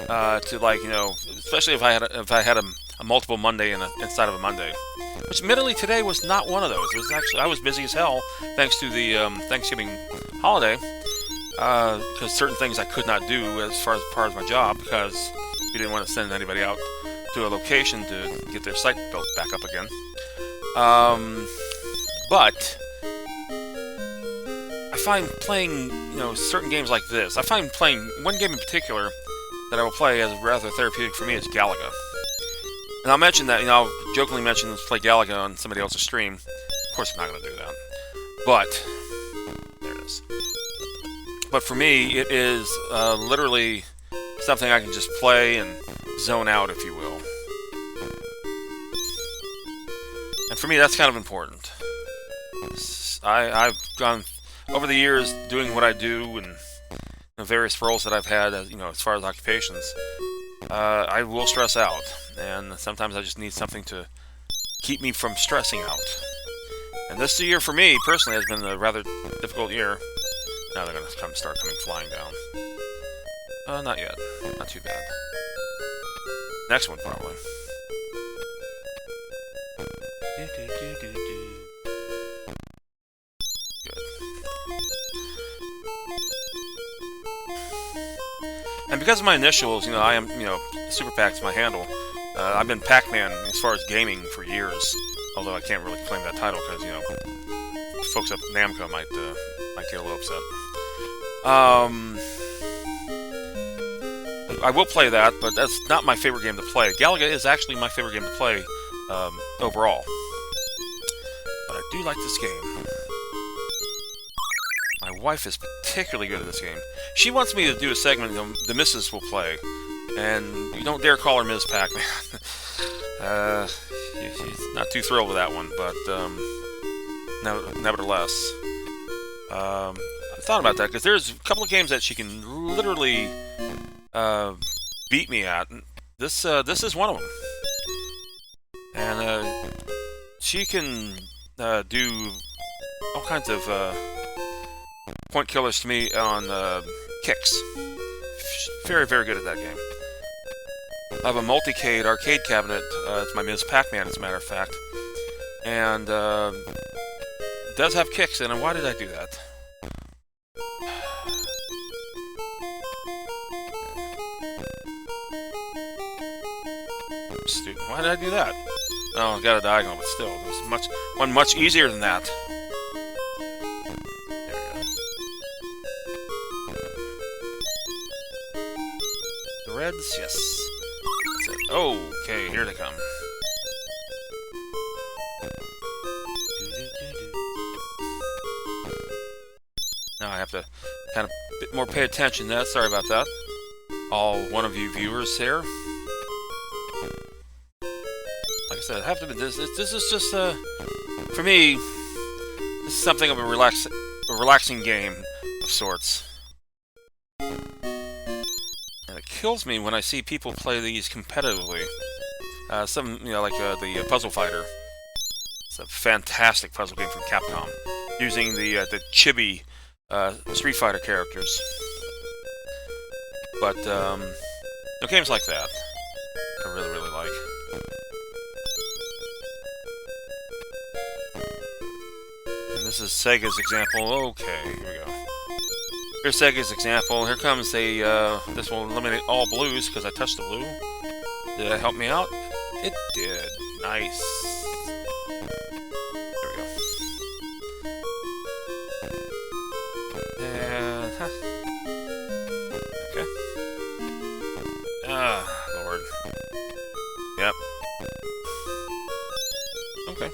to, like, you know, especially if I had a multiple Monday inside of a Monday. Which, admittedly, today was not one of those. It was actually, I was busy as hell, thanks to the Thanksgiving holiday, because certain things I could not do as far as my job, because we didn't want to send anybody out to a location to get their site built back up again. But I find playing, you know, certain games like this, I find playing one game in particular that I will play as rather therapeutic for me is Galaga. And I'll mention that, you know, I'll jokingly mention let's play Galaga on somebody else's stream. Of course I'm not going to do that. But, there it is. But for me, it is literally something I can just play and zone out, if you will. And for me, that's kind of important. I've gone over the years doing what I do and the various roles that I've had, as, you know, as far as occupations. I will stress out, and sometimes I just need something to keep me from stressing out. And this year, for me personally, has been a rather difficult year. Now they're going to start coming flying down. Not yet. Not too bad. Next one, probably. Good. And because of my initials, you know, I am, you know, Super Pac's my handle. I've been Pac-Man as far as gaming for years, although I can't really claim that title because, you know, folks up at Namco might get a little upset. I will play that, but that's not my favorite game to play. Galaga is actually my favorite game to play overall. But I do like this game. My wife is particularly good at this game. She wants me to do a segment the missus will play. And you don't dare call her Ms. Pac-Man. She's not too thrilled with that one, but nevertheless. I thought about that, because there's a couple of games that she can literally beat me at. This is one of them. And she can do all kinds of point killers to me on kicks. Very, very good at that game. I have a multicade arcade cabinet. It's my Ms. Pac-Man, as a matter of fact. And it does have kicks in it. Why did I do that? Stupid. Why did I do that? Oh, I got a diagonal, but still, there's one much easier than that. The reds, yes. That's it. Okay, here they come. Now I have to kind of a bit more pay attention to that. Sorry about that. All one of you viewers here. Like I said, I have to admit, this is just for me. This is something of a relaxing game of sorts. And it kills me when I see people play these competitively. Like the Puzzle Fighter. It's a fantastic puzzle game from Capcom, using the chibi Street Fighter characters. But games like that, I really, really like. And this is Sega's example. Okay, here we go. Here's Sega's example. Here comes this will eliminate all blues because I touched the blue. Did that help me out? It did. Nice. There we go. And, okay. Ah, Lord. Yep. Okay.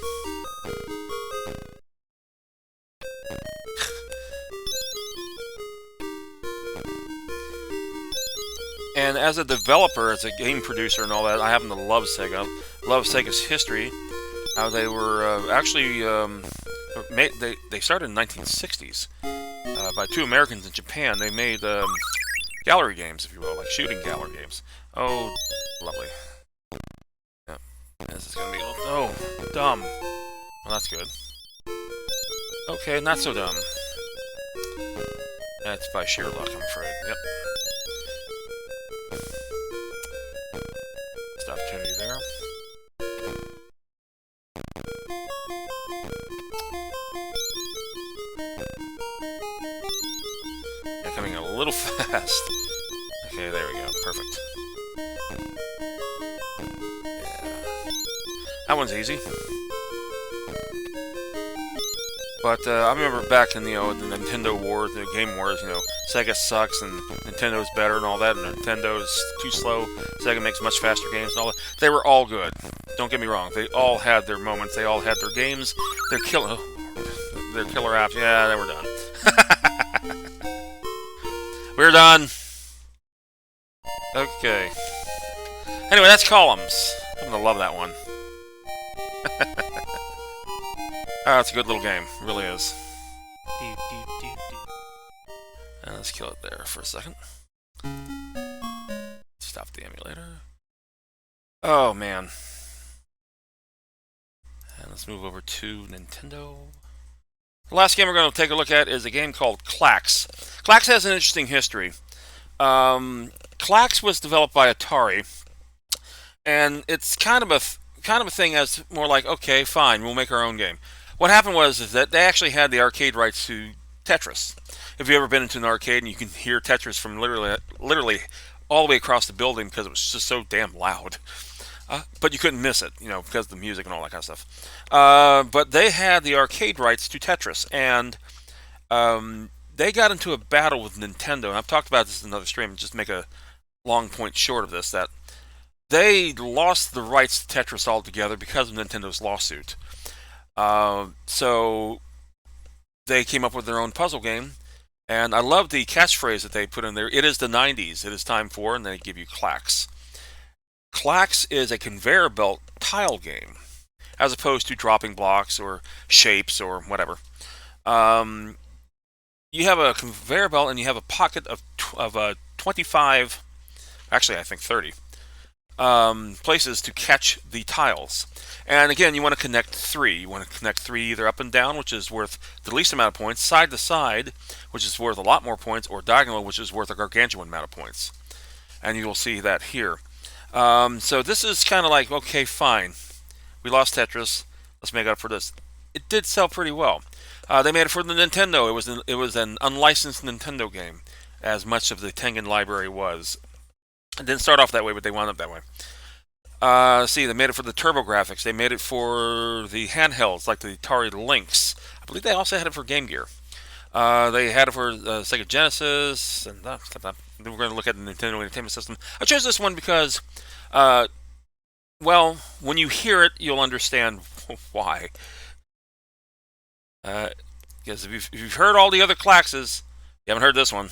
And as a developer, as a game producer and all that, I happen to love Sega. Love Sega's history. How they were actually they started in the 1960s by two Americans in Japan. They made gallery games, if you will, like shooting gallery games. Oh, lovely. Yep. This is gonna be dumb. Well, that's good. Okay, not so dumb. That's by sheer luck, I'm afraid. Yep. Opportunity there. They're coming a little fast. Okay, there we go. Perfect. Yeah. That one's easy. But I remember back in the Nintendo Wars, the Game Wars, Sega sucks and Nintendo's better and all that, and Nintendo's too slow. Sega makes much faster games and all that. They were all good. Don't get me wrong. They all had their moments. They all had their games. Their killer apps. Yeah, they were done. We're done. Okay. Anyway, that's Columns. I'm gonna love that one. Oh, it's a good little game. It really is. And let's kill it there for a second. Stop the emulator. Oh, man. And let's move over to Nintendo. The last game we're going to take a look at is a game called Klax. Klax has an interesting history. Klax was developed by Atari, and it's kind of a thing as more like, okay, fine, we'll make our own game. What happened was that they actually had the arcade rights to Tetris. If you've ever been into an arcade and you can hear Tetris from literally all the way across the building because it was just so damn loud. But you couldn't miss it, because of the music and all that kind of stuff. But they had the arcade rights to Tetris, and they got into a battle with Nintendo. And I've talked about this in another stream, just to make a long point short of this, that they lost the rights to Tetris altogether because of Nintendo's lawsuit. So they came up with their own puzzle game, and I love the catchphrase that they put in there. It is the 90s. It is time for, and they give you Clax. Clax is a conveyor belt tile game, as opposed to dropping blocks or shapes or whatever. You have a conveyor belt, and you have a pocket of 25, actually I think 30, places to catch the tiles. And again, you want to connect 3. You want to connect 3 either up and down, which is worth the least amount of points, side to side, which is worth a lot more points, or diagonal, which is worth a gargantuan amount of points. And you will see that here. So this is kind of like, okay, fine. We lost Tetris. Let's make up for this. It did sell pretty well. They made it for the Nintendo. It was an unlicensed Nintendo game, as much of the Tengen library was. It didn't start off that way, but they wound up that way. See, they made it for the TurboGrafx. They made it for the handhelds, like the Atari Lynx. I believe they also had it for Game Gear. They had it for Sega Genesis, and then we're going to look at the Nintendo Entertainment System. I chose this one because, well, when you hear it, you'll understand why. Because if you've heard all the other Claxes, you haven't heard this one.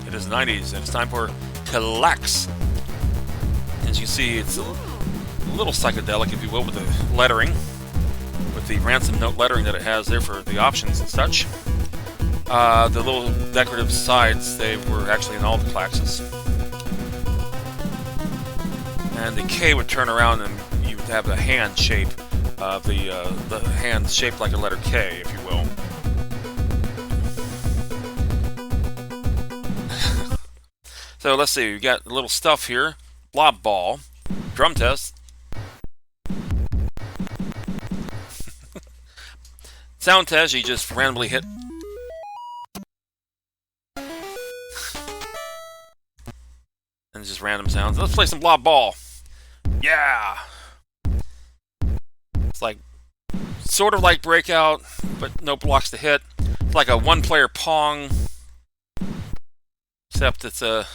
It is 90s, and it's time for Clax. As you can see, it's a little psychedelic, if you will, with the lettering, with the ransom note lettering that it has there for the options and such. The little decorative sides, they were actually in all the Claxes. And the K would turn around, and you would have a hand shape. The hand shaped like a letter K, if you will. So let's see, we got a little stuff here. Blob ball, drum test, sound test. You just randomly hit. And just random sounds. Let's play some blob ball. Yeah. It's like sort of like Breakout, but no blocks to hit. It's like a one-player Pong, except it's a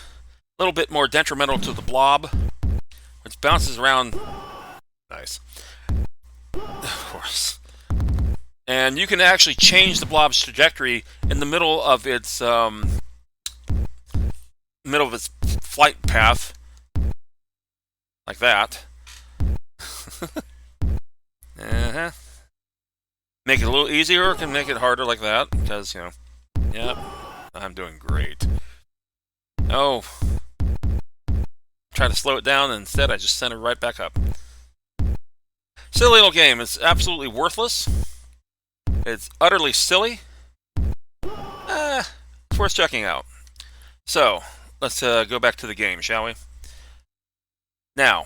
little bit more detrimental to the blob, which bounces around. Nice. Of course. And you can actually change the blob's trajectory in the middle of its flight path, like that. Make it a little easier, or can make it harder like that, because, you know, yep, I'm doing great. Oh, try to slow it down, and instead I just sent it right back up. Silly little game. It's absolutely worthless. It's utterly silly. It's worth checking out. So, let's go back to the game, shall we? Now,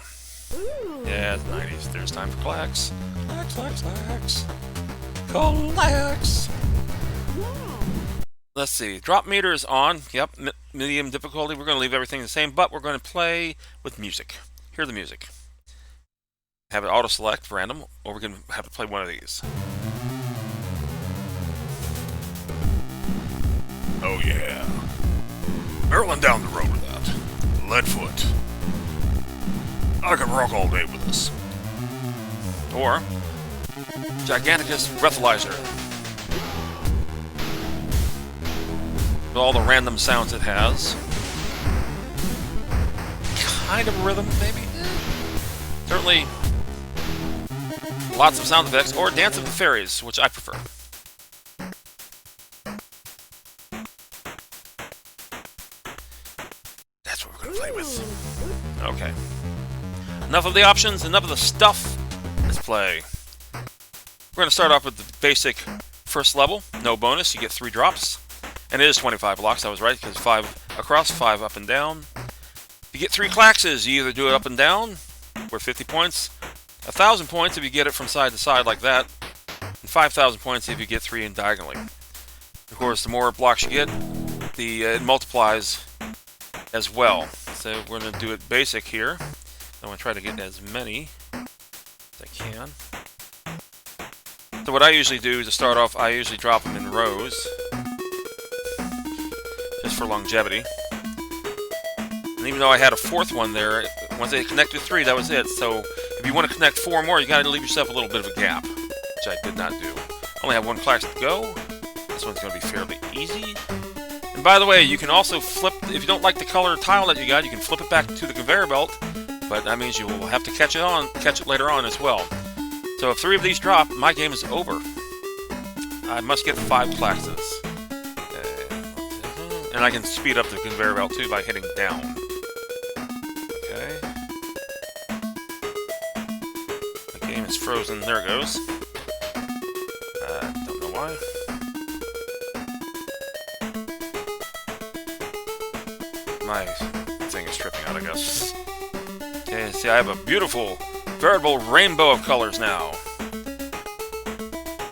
yeah, it's the 90s. There's time for Clax. Clax. Clax. Let's see. Drop meter is on. Yep, medium difficulty. We're going to leave everything the same, but we're going to play with music. Hear the music. Have it auto-select random, or we're going to have to play one of these. Oh yeah. Barreling down the road with that. Leadfoot. I can rock all day with this. Or Giganticus Breathalyzer. With all the random sounds it has. Kind of a rhythm, maybe? Certainly lots of sound effects. Or Dance of the Fairies, which I prefer. That's what we're going to play with. Okay. Enough of the options, enough of the stuff. Let's play. We're going to start off with the basic first level. No bonus. You get 3 drops. And it is 25 blocks. I was right, because 5 across, 5 up and down. You get 3 Claxes. You either do it up and down, worth 50 points. 1,000 points if you get it from side to side like that. And 5,000 points if you get 3 in diagonally. Of course, the more blocks you get, it multiplies as well. So we're going to do it basic here. I'm going to try to get as many as I can. So what I usually do to start off, I usually drop them in rows. Just just for longevity. And even though I had a fourth one there, once they connected 3, that was it. So if you want to connect 4 more, you got to leave yourself a little bit of a gap, which I did not do. Only have 1 class to go. This one's going to be fairly easy. And by the way, you can also flip, if you don't like the color tile that you got, you can flip it back to the conveyor belt, but that means you will have to catch it later on as well. So if 3 of these drop, my game is over. I must get 5 classes. And I can speed up the conveyor belt too by hitting down. Okay. The game is frozen. There it goes. Don't know why. My thing is tripping out, I guess. Okay, see, I have a beautiful, veritable rainbow of colors now.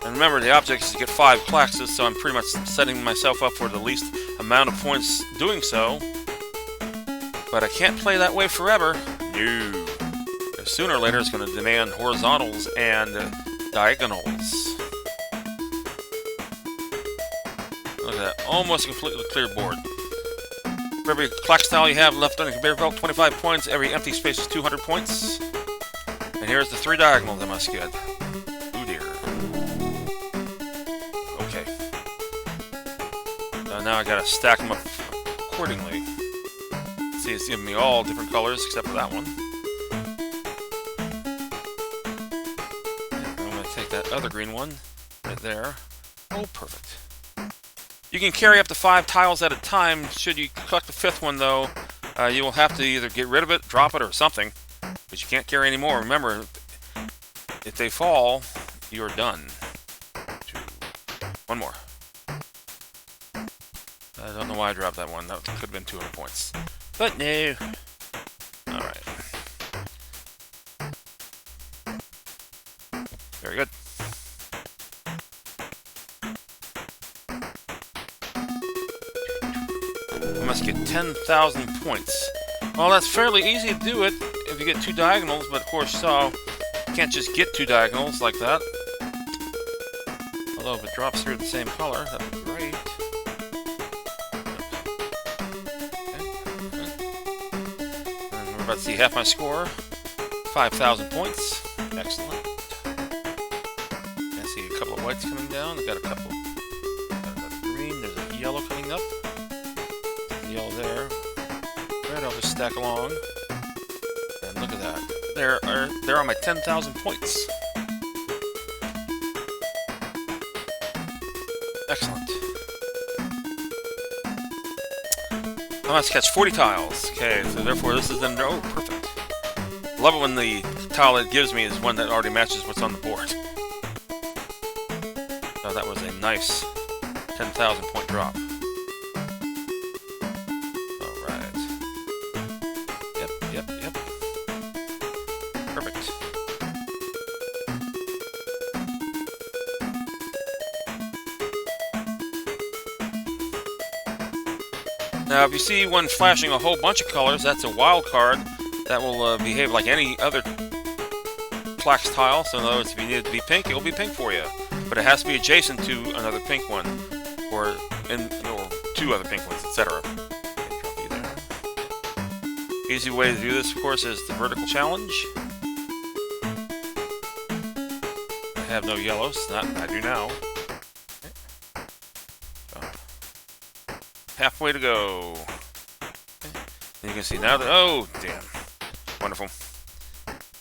And remember, the object is to get 5 classes, so I'm pretty much setting myself up for the least amount of points doing so. But I can't play that way forever. No. Sooner or later, it's going to demand horizontals and diagonals. Look at that. Almost a completely clear board. For every clock tile you have left on the conveyor belt, 25 points. Every empty space is 200 points. And here's the 3 diagonals I must get. Oh dear. Okay. So now I gotta stack them up accordingly. See, it's giving me all different colors except for that one. I'm gonna take that other green one right there. Oh, perfect. You can carry up to 5 tiles at a time. Should you collect the 5th one, though, you will have to either get rid of it, drop it, or something. But you can't carry any more. Remember, if they fall, you're done. 2. 1 more. I don't know why I dropped that one. That could have been 200 points. But no. Alright. Very good. I must get 10,000 points. Well, that's fairly easy to do it if you get 2 diagonals, but of course, you can't just get 2 diagonals like that. Although if it drops here the same color, that'd be great. Okay. And we're about to see half my score. 5,000 points. Excellent. I see a couple of whites coming down. I got a couple. Got another green. There's a yellow coming up. Yellow there. Right, I'll just stack along. And look at that. There are my 10,000 points. Excellent. I must catch 40 tiles. Okay, so therefore this is then. Oh, perfect. Love it when the tile it gives me is one that already matches what's on the board. So that was a nice 10,000 point drop. Yep. Perfect. Now, if you see one flashing a whole bunch of colors, that's a wild card that will behave like any other Plax tile. So in other words, if you need it to be pink, it will be pink for you. But it has to be adjacent to another pink one, or 2 other pink ones, etc. Easy way to do this, of course, is the vertical challenge. I have no yellows. I do now. Okay. So, halfway to go. Okay. And you can see now that... Oh, damn. Wonderful.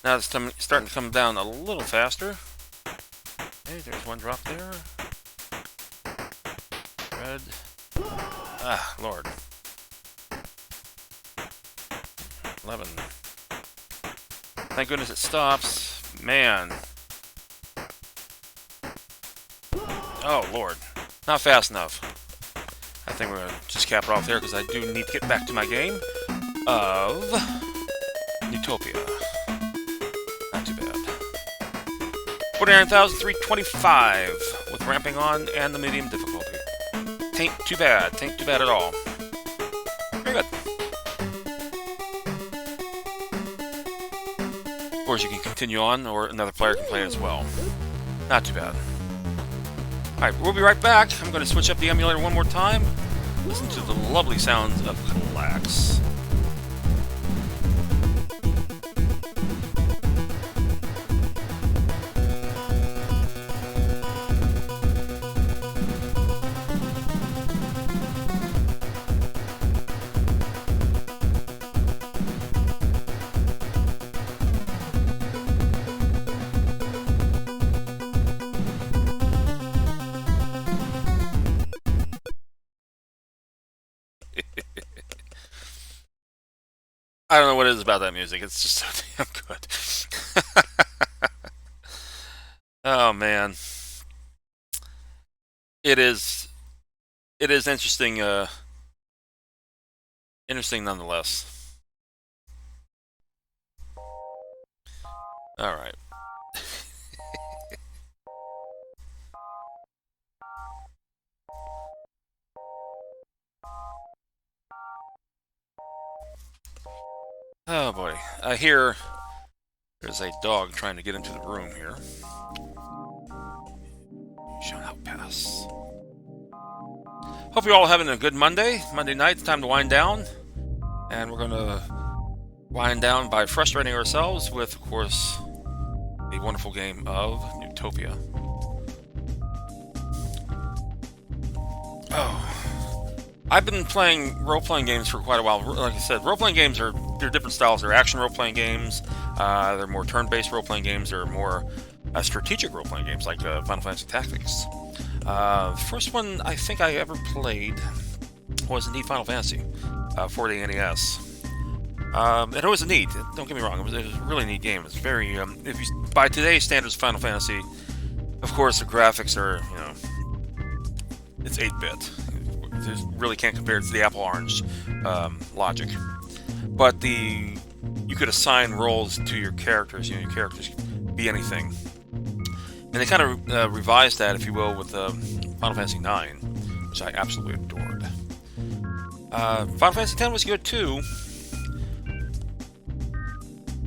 Now it's starting to come down a little faster. Okay, there's one drop there. Red. Ah, Lord. 11. Thank goodness it stops. Man. Oh, Lord. Not fast enough. I think we're going to just cap it off there because I do need to get back to my game of Neutopia. Not too bad. 49,325 with ramping on and the medium difficulty. Tain't too bad. Tain't too bad at all. Very good. Of course, you can continue on, or another player can play as well. Not too bad. Alright, we'll be right back. I'm going to switch up the emulator one more time. listen to the lovely sounds of Klax. I don't know what it is about that music. It's just so damn good. Oh man, it is. It is interesting. Interesting nonetheless. All right. Oh boy, I hear there's a dog trying to get into the room here. Shall out pass. Hope you're all having a good Monday. Monday night, it's time to wind down. And we're going to wind down by frustrating ourselves with, of course, the wonderful game of Neutopia. Oh. I've been playing role-playing games for quite a while. Like I said, role-playing games they're different styles. They're action role-playing games. They're more turn-based role-playing games. They're more strategic role-playing games like Final Fantasy Tactics. The first one I think I ever played was indeed Final Fantasy for the NES. It was neat. Don't get me wrong. It was a really neat game. It's very if you by today's standards, Final Fantasy, of course, the graphics are it's 8-bit. You really can't compare it to the Apple Orange logic. But you could assign roles to your characters. Your characters could be anything. And they kind of revised that, if you will, with Final Fantasy IX, which I absolutely adored. Final Fantasy X was good too,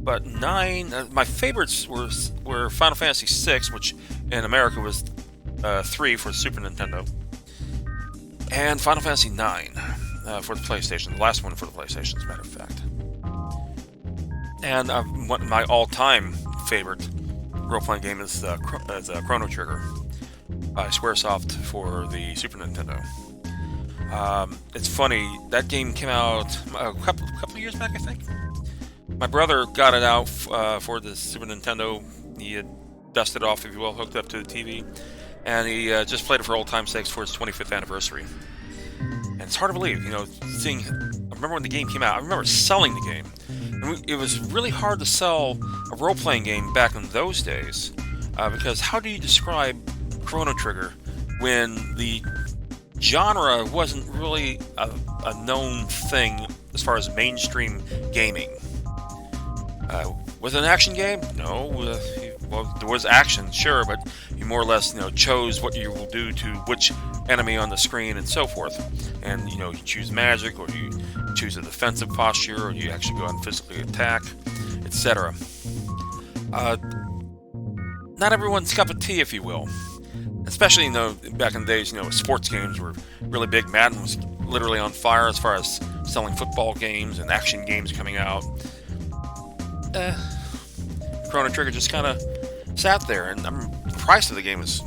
but 9. My favorites were Final Fantasy VI, which in America was 3 for the Super Nintendo, and Final Fantasy IX for the PlayStation. The last one for the PlayStation, as a matter of fact. And my all-time favorite role-playing game is Chrono Trigger by Squaresoft for the Super Nintendo. It's funny, that game came out a couple of years back, I think. My brother got it out for the Super Nintendo. He had dusted off, if you will, hooked up to the TV, and he just played it for old time's sakes for his 25th anniversary. And it's hard to believe, seeing. I remember when the game came out. I remember selling the game. And it was really hard to sell a role-playing game back in those days, because how do you describe Chrono Trigger when the genre wasn't really a known thing as far as mainstream gaming? Was it an action game? No. Well, there was action, sure, but you more or less, chose what you will do to which enemy on the screen and so forth. And, you choose magic, or you choose a defensive posture, or you actually go out and physically attack, etc. Not everyone's cup of tea, if you will. Especially, back in the days, sports games were really big. Madden was literally on fire as far as selling football games and action games coming out. Chrono Trigger just kind of sat there, and the price of the game was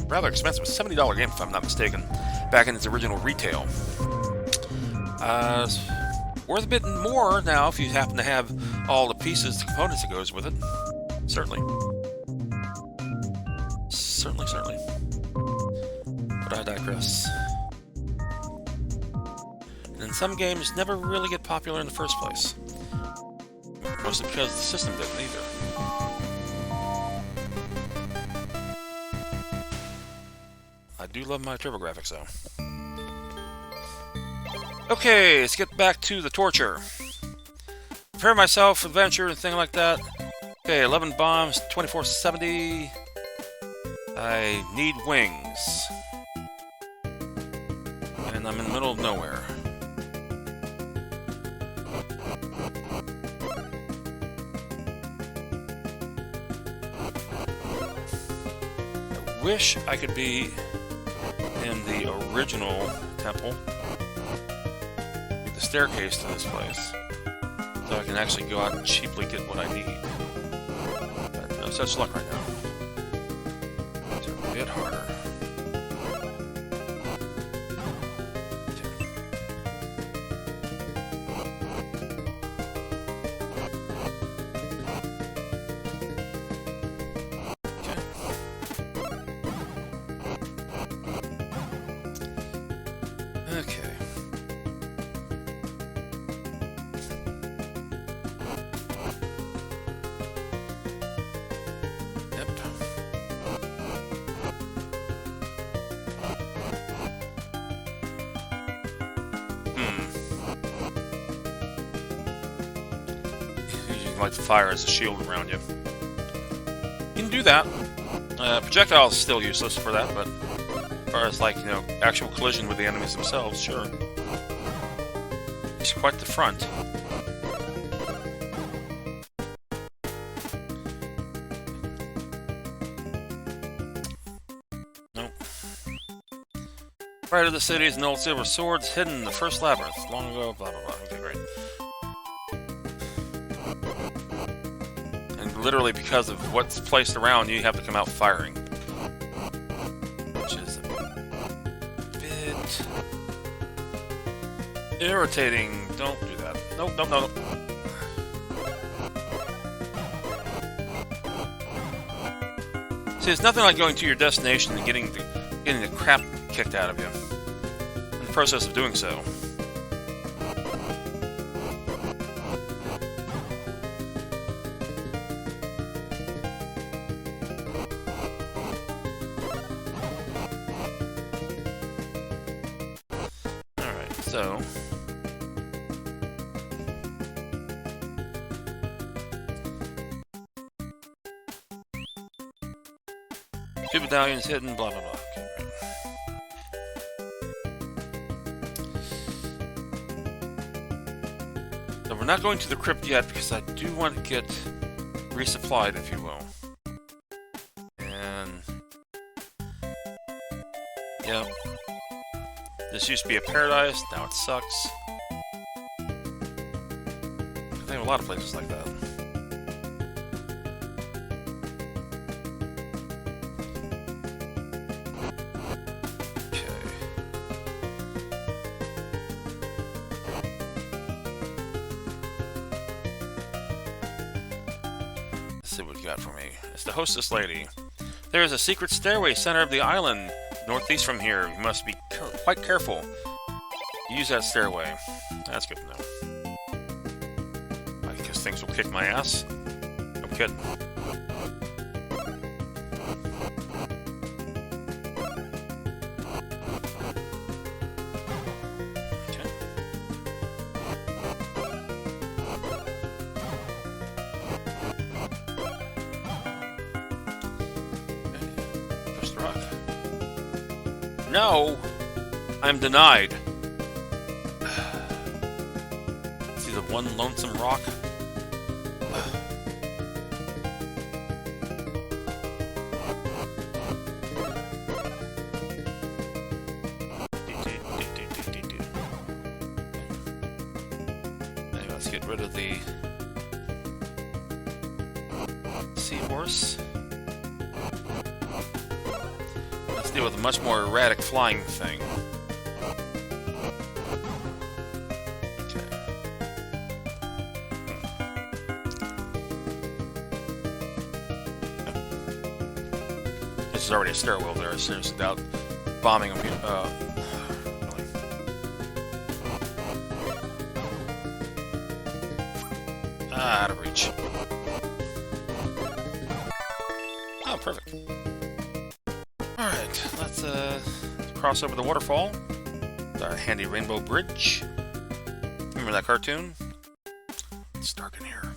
rather expensive. It was a $70 game, if I'm not mistaken, back in its original retail. Worth a bit more now if you happen to have all the pieces, the components that goes with it. Certainly. Certainly. But I digress. And some games never really get popular in the first place. Mostly because the system didn't either. I do love my TurboGrafx though. Okay, let's get back to the torture. Prepare myself for adventure and thing like that. Okay, 11 bombs, 2470. I need wings. And I'm in the middle of nowhere. I wish I could be in the original temple. The staircase to this place. So I can actually go out and cheaply get what I need. But no such luck right now. It's a bit harder. Okay. Yep. You like the fire as a shield around you. You can do that. Projectiles still useless for that, but as far as, like, you know, actual collision with the enemies themselves, sure. It's quite the front. Nope. Right of the city is an old silver swords hidden in the first labyrinth. Long ago, blah, blah, blah. Okay, great. And literally because of what's placed around you, you have to come out firing. Irritating. Don't do that. Nope, nope, nope. See, it's nothing like going to your destination and getting the crap kicked out of you in the process of doing so. Alright, so... Two medallions hidden, blah, blah, blah. Okay, right. So we're not going to the crypt yet because I do want to get resupplied, if you will. And... Yep. This used to be a paradise, now it sucks. I think a lot of places like that. See what you got for me. It's the hostess lady. There is a secret stairway center of the island, northeast from here. You must be quite careful. Use that stairway. That's good to know. I guess things will kick my ass. No kidding. No! I'm denied. See the one lonesome rock? Anyway, let's get rid of the seahorse. Deal with a much more erratic flying thing. Okay. This is already a stairwell there, seriously doubt bombing them. Really. Out of reach. Oh, perfect. Alright, let's cross over the waterfall. With our handy rainbow bridge. Remember that cartoon? It's dark in here.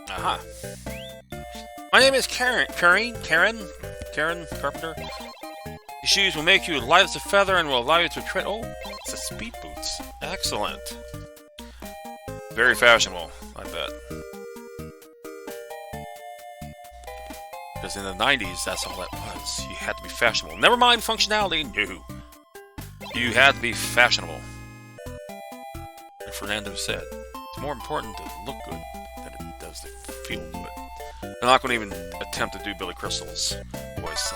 Aha. My name is Karen Carpenter. Your shoes will make you light as a feather and will allow you to tread. Oh, it's a speed boots. Excellent. Very fashionable, I bet. Because in the 90s, that's all that was. You had to be fashionable. Never mind functionality, no. You had to be fashionable. Like Fernando said, it's more important to look good than it does to feel good. I'm not going to even attempt to do Billy Crystal's voice.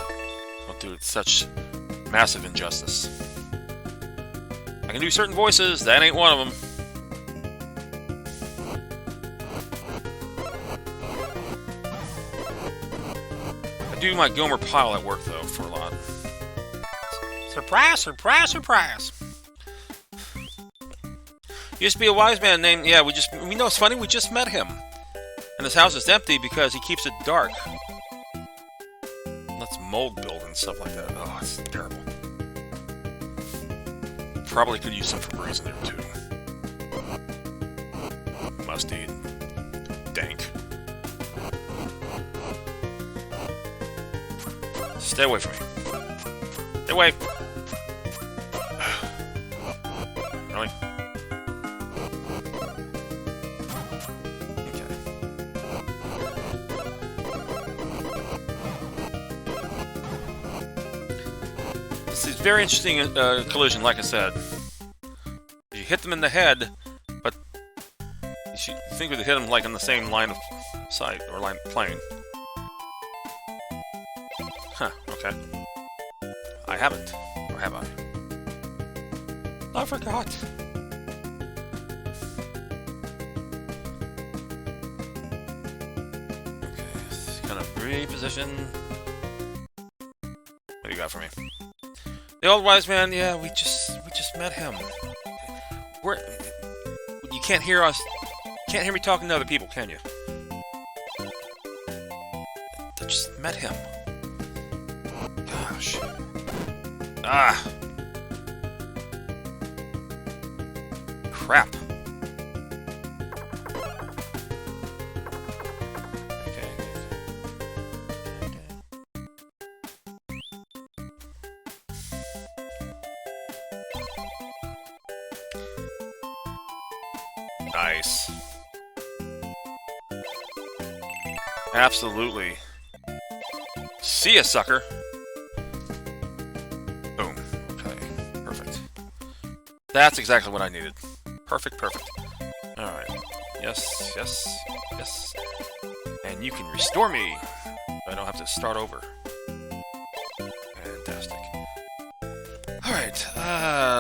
I'll do it such massive injustice. I can do certain voices, that ain't one of them. I do my Gomer Pyle at work, though, for a lot. Surprise, surprise, surprise! Used to be a wise man named... Yeah, we know it's funny, we just met him. And his house is empty because he keeps it dark. Let's mold build and stuff like that. Oh, it's terrible. Probably could use some Febreze in there, too. Musty. Dank. Stay away from me. Stay away! Really? Okay. This is very interesting collision, like I said. You hit them in the head, but you think we would hit them like on the same line of sight, or line of plane. Huh, okay. I haven't. Or have I? I forgot. Okay, kind of reposition. What do you got for me? The old wise man, yeah, we just met him. You can't hear us. Can't hear me talking to other people, can you? I just met him. Gosh. Ah! Crap. Okay. Nice. Absolutely. See ya, sucker! Boom. Okay. Perfect. That's exactly what I needed. Perfect, perfect. Alright. Yes, yes, yes. And you can restore me. I don't have to start over. Fantastic. Alright,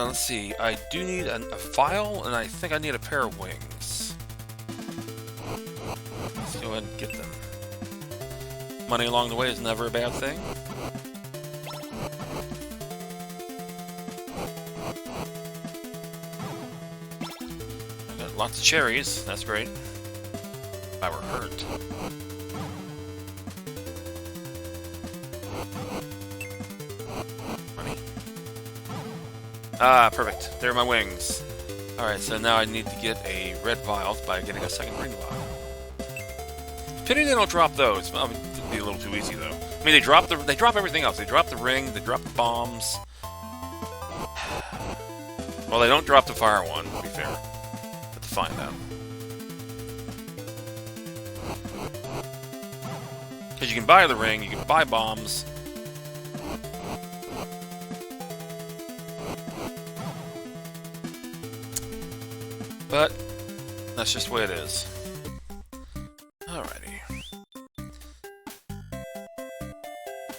let's see. I do need a vial, and I think I need a pair of wings. Let's go ahead and get them. Money along the way is never a bad thing. I got lots of cherries, that's great. If I were hurt. Money. Ah, perfect. There are my wings. Alright, so now I need to get a red vial by getting a second ring vial. Pity they don't drop those. I mean, it'd be a little too easy, though. I mean, they drop everything else. They drop the ring, they drop the bombs. Well, they don't drop the fire one, to be fair. But to find out. Because you can buy the ring, you can buy bombs. But that's just the way it is. Alrighty.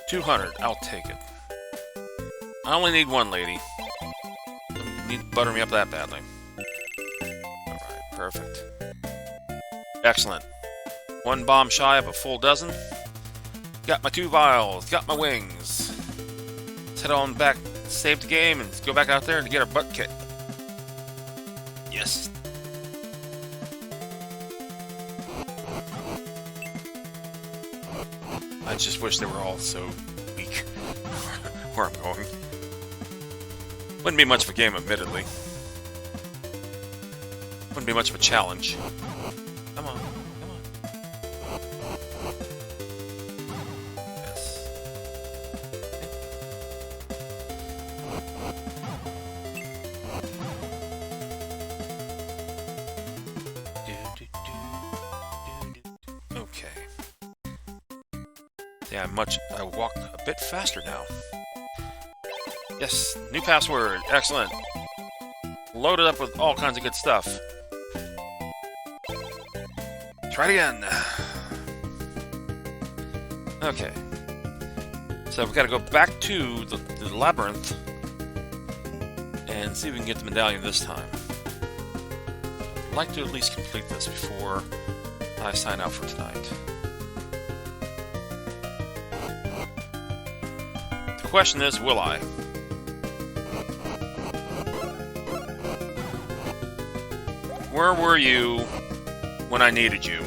200, I'll take it. I only need one, lady. Don't need to butter me up that badly. Alright, perfect. Excellent. One bomb shy of a full dozen. Got my 2 vials, got my wings. Let's head on back, save the game, and go back out there and get our butt kicked. Yes. I just wish they were all so weak where I'm going. Wouldn't be much of a game, admittedly. Wouldn't be much of a challenge. Come on, come on. Yes. Yeah, I walk a bit faster now. Yes, new password. Excellent. Loaded up with all kinds of good stuff. Try it again. Okay. So we've got to go back to the labyrinth and see if we can get the medallion this time. I'd like to at least complete this before I sign out for tonight. The question is, will I? Where were you when I needed you?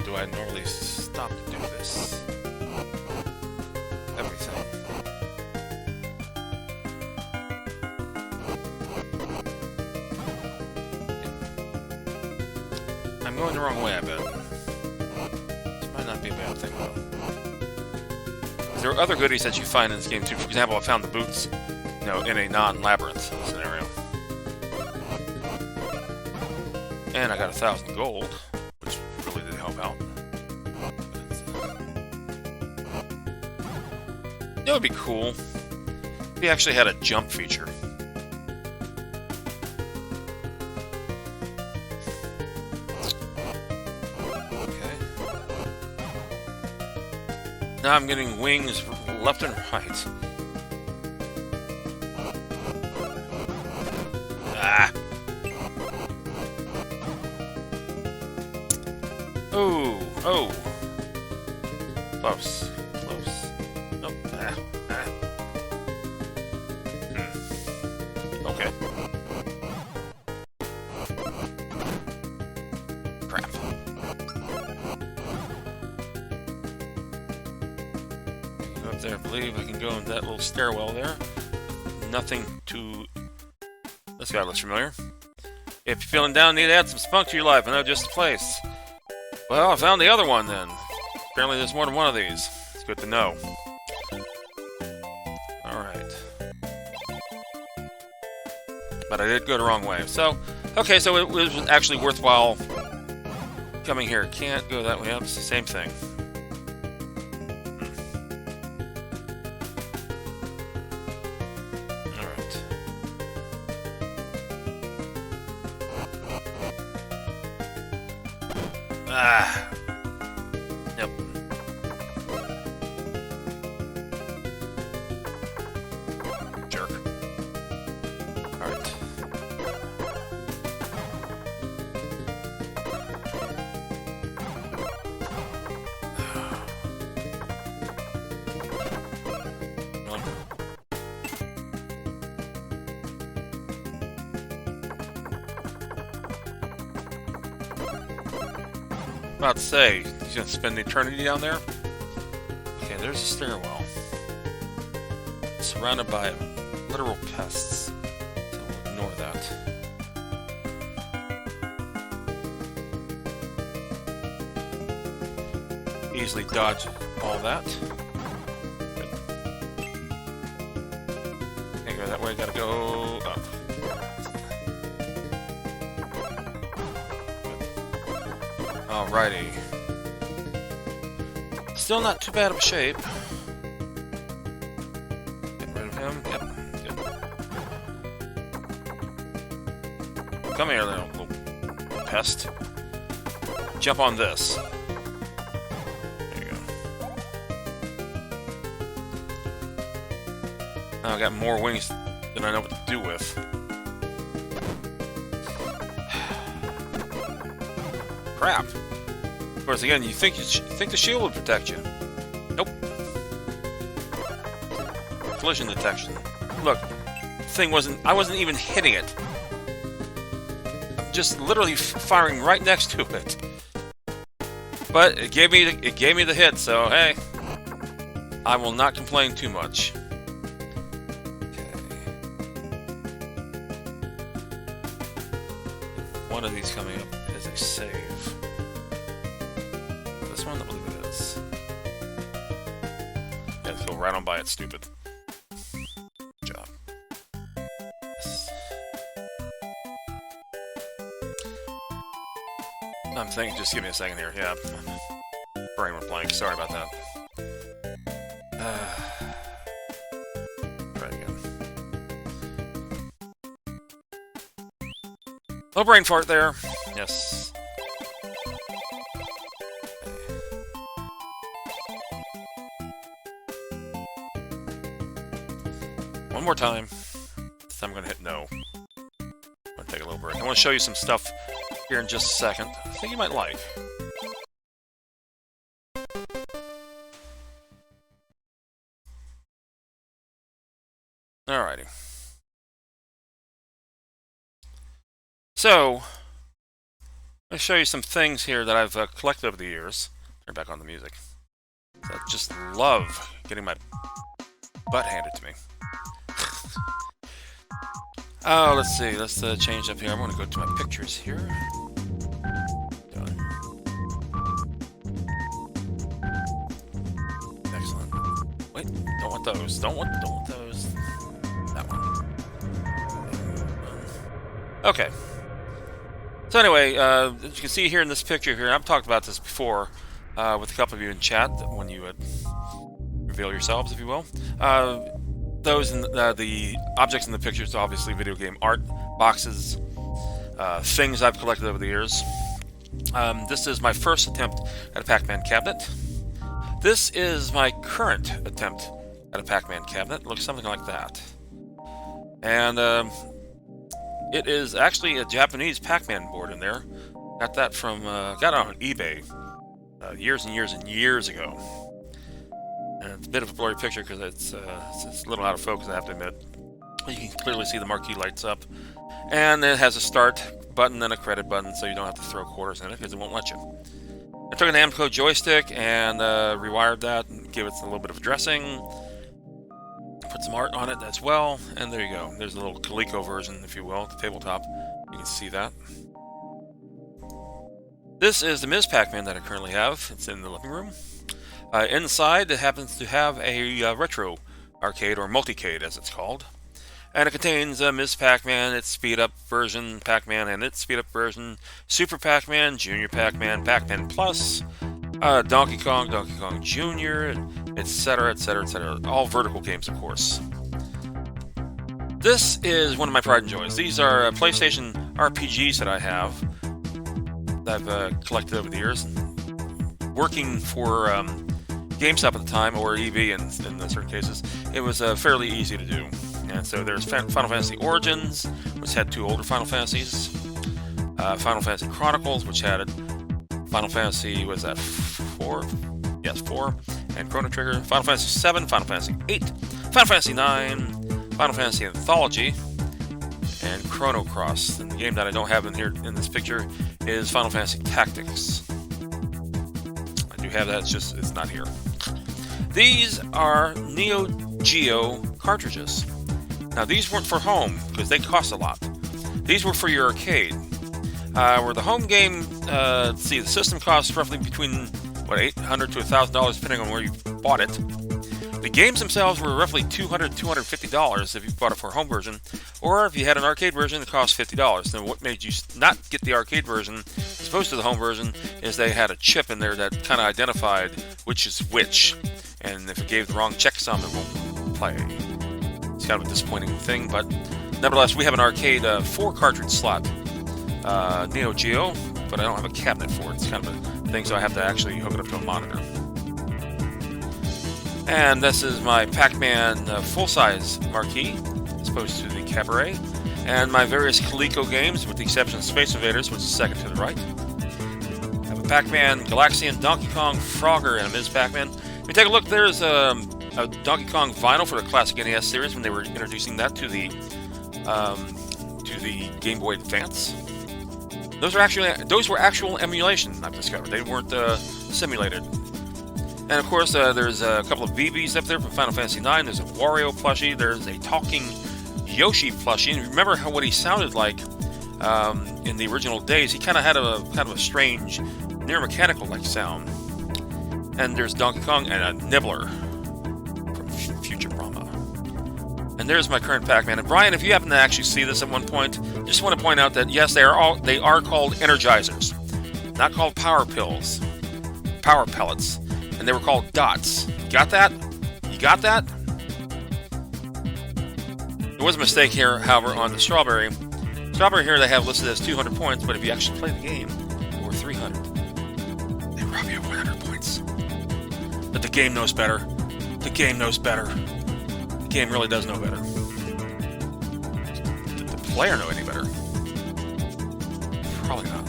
Do I normally stop to do this? Everything. I'm going the wrong way, I bet. This might not be a bad thing, though. There are other goodies that you find in this game, too. For example, I found the boots, you know, in a non-labyrinth scenario. And I got 1,000 gold. Out. It would be cool if we actually had a jump feature. Okay. Now I'm getting wings left and right. Ah! Oh, oh. Close, close. Nope. Ah, ah. Okay. Crap. Go up there, I believe I can go in that little stairwell there. Nothing to... This guy looks familiar. If you're feeling down, need to add some spunk to your life. I know just the place. Well, I found the other one then. Apparently there's more than one of these. It's good to know. Alright. But I did go the wrong way. So, okay, so it was actually worthwhile coming here. Can't go that way up. It's the same thing. Alright. Ah. Yep. Jerk. Alright. About to say, he's gonna spend eternity down there? Okay, there's a stairwell. Surrounded by literal pests. So we'll ignore that. Easily dodge all that. Good. Can't go that way, gotta go up. Alrighty. Still not too bad of a shape. Get rid of him. Yep. Good. Come here, little pest. Jump on this. There you go. Now I got more wings than I know what to do with. Crap. Of course, again, you think the shield would protect you. Nope. Collision detection. Look, the thing wasn't... I wasn't even hitting it. I'm just literally firing right next to it. But it gave me the hit, so hey, I will not complain too much. Okay. one of these coming up as a save. This one, I believe it is. Yeah, let's go right on by it, stupid. Good job. Yes. I'm thinking, just give me a second here. Yeah. Brain went blank. Sorry about that. Try again. Little brain fart there. Yes. One more time. This time I'm going to hit no. I'm going to take a little break. I want to show you some stuff here in just a second. I think you might like. Alrighty. So, I'll show you some things here that I've collected over the years. Turn back on the music. I just love getting my butt handed to me. Oh, let's see. Let's change up here. I'm going to go to my pictures here. Done. Excellent. Wait, don't want those. Don't want those. That one. Okay. So anyway, as you can see here in this picture here, I've talked about this before with a couple of you in chat when you would reveal yourselves, if you will. Those in the objects in the pictures, obviously video game art, boxes, things I've collected over the years. This is my first attempt at a Pac-Man cabinet. This is my current attempt at a Pac-Man cabinet. It looks something like that. And it is actually a Japanese Pac-Man board in there. Got that from, got it on eBay years and years and years ago. And it's a bit of a blurry picture because it's a little out of focus, I have to admit. You can clearly see the marquee lights up. And it has a start button and a credit button, so you don't have to throw quarters in it because it won't let you. I took an Namco joystick and rewired that and gave it a little bit of dressing. Put some art on it as well, and there you go. There's a little Coleco version, if you will, at the tabletop. You can see that. This is the Ms. Pac-Man that I currently have. It's in the living room. Inside, it happens to have a retro arcade, or multicade as it's called. And it contains Ms. Pac-Man, its speed-up version, Pac-Man and its speed-up version, Super Pac-Man, Junior Pac-Man, Pac-Man Plus, Donkey Kong, Donkey Kong Jr., etc., etc., etc. All vertical games, of course. This is one of my pride and joys. These are PlayStation RPGs that I have, that I've collected over the years. Working for GameStop at the time, or EB in certain cases, it was fairly easy to do. And so there's Final Fantasy Origins, which had 2 older Final Fantasies. Final Fantasy Chronicles, which had Final Fantasy, was that 4? Yes, 4. And Chrono Trigger. Final Fantasy 7, Final Fantasy 8, Final Fantasy 9, Final Fantasy Anthology, and Chrono Cross. And the game that I don't have in here in this picture is Final Fantasy Tactics. I do have that, it's not here. These are Neo Geo cartridges. Now, these weren't for home, because they cost a lot. These were for your arcade. Where the home game, let's see, the system costs roughly between, what, $800 to $1,000, depending on where you bought it. The games themselves were roughly $200 to $250 if you bought it for a home version, or if you had an arcade version, it cost $50. Now, what made you not get the arcade version, as opposed to the home version, is they had a chip in there that kind of identified which is which, and if it gave the wrong checksum, it won't play. It's kind of a disappointing thing, but nevertheless, we have an arcade 4-cartridge slot Neo Geo, but I don't have a cabinet for it. It's kind of a thing, so I have to actually hook it up to a monitor. And this is my Pac-Man full-size marquee, as opposed to the Cabaret, and my various Coleco games, with the exception of Space Invaders, which is second to the right. I have a Pac-Man, Galaxian, Donkey Kong, Frogger, and a Ms. Pac-Man. If you take a look, there's a Donkey Kong vinyl for the classic NES series when they were introducing that to the Game Boy Advance. Those were actual emulation, I've discovered. They weren't simulated. And of course, there's a couple of BBs up there from Final Fantasy IX. There's a Wario plushie. There's a talking Yoshi plushie. And remember what he sounded like in the original days, he kind of had a strange, near mechanical-like sound. And there's Donkey Kong and a Nibbler from Future Brahma. And there's my current Pac-Man. And Brian, if you happen to actually see this at one point, just want to point out that yes, they are called Energizers, not called Power Pills, Power Pellets, and they were called Dots. Got that? You got that? There was a mistake here, however, on the Strawberry. Strawberry here they have listed as 200 points, but if you actually play the game, they were 300. They rob you of 100 points. But the game knows better. The game knows better. The game really does know better. Did the player know any better? Probably not.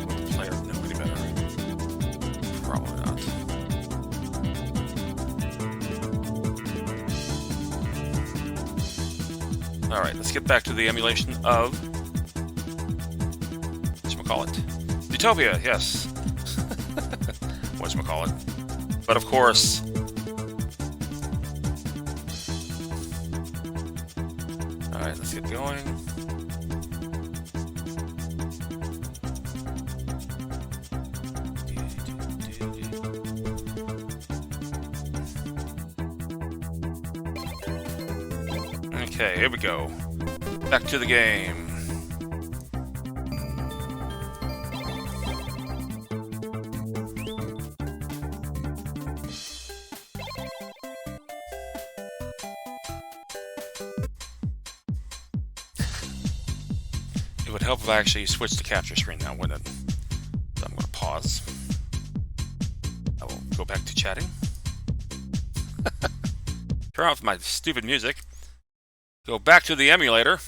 Would the player know any better? Probably not. Alright, let's get back to the emulation of... whatchamacallit? Neutopia, yes. Whatchamacallit. But of course... Alright, let's get going. Okay, here we go. Back to the game. It would help if I actually switched to capture screen now, wouldn't it? So I'm going to pause. I will go back to chatting. Turn off my stupid music. Go back to the emulator,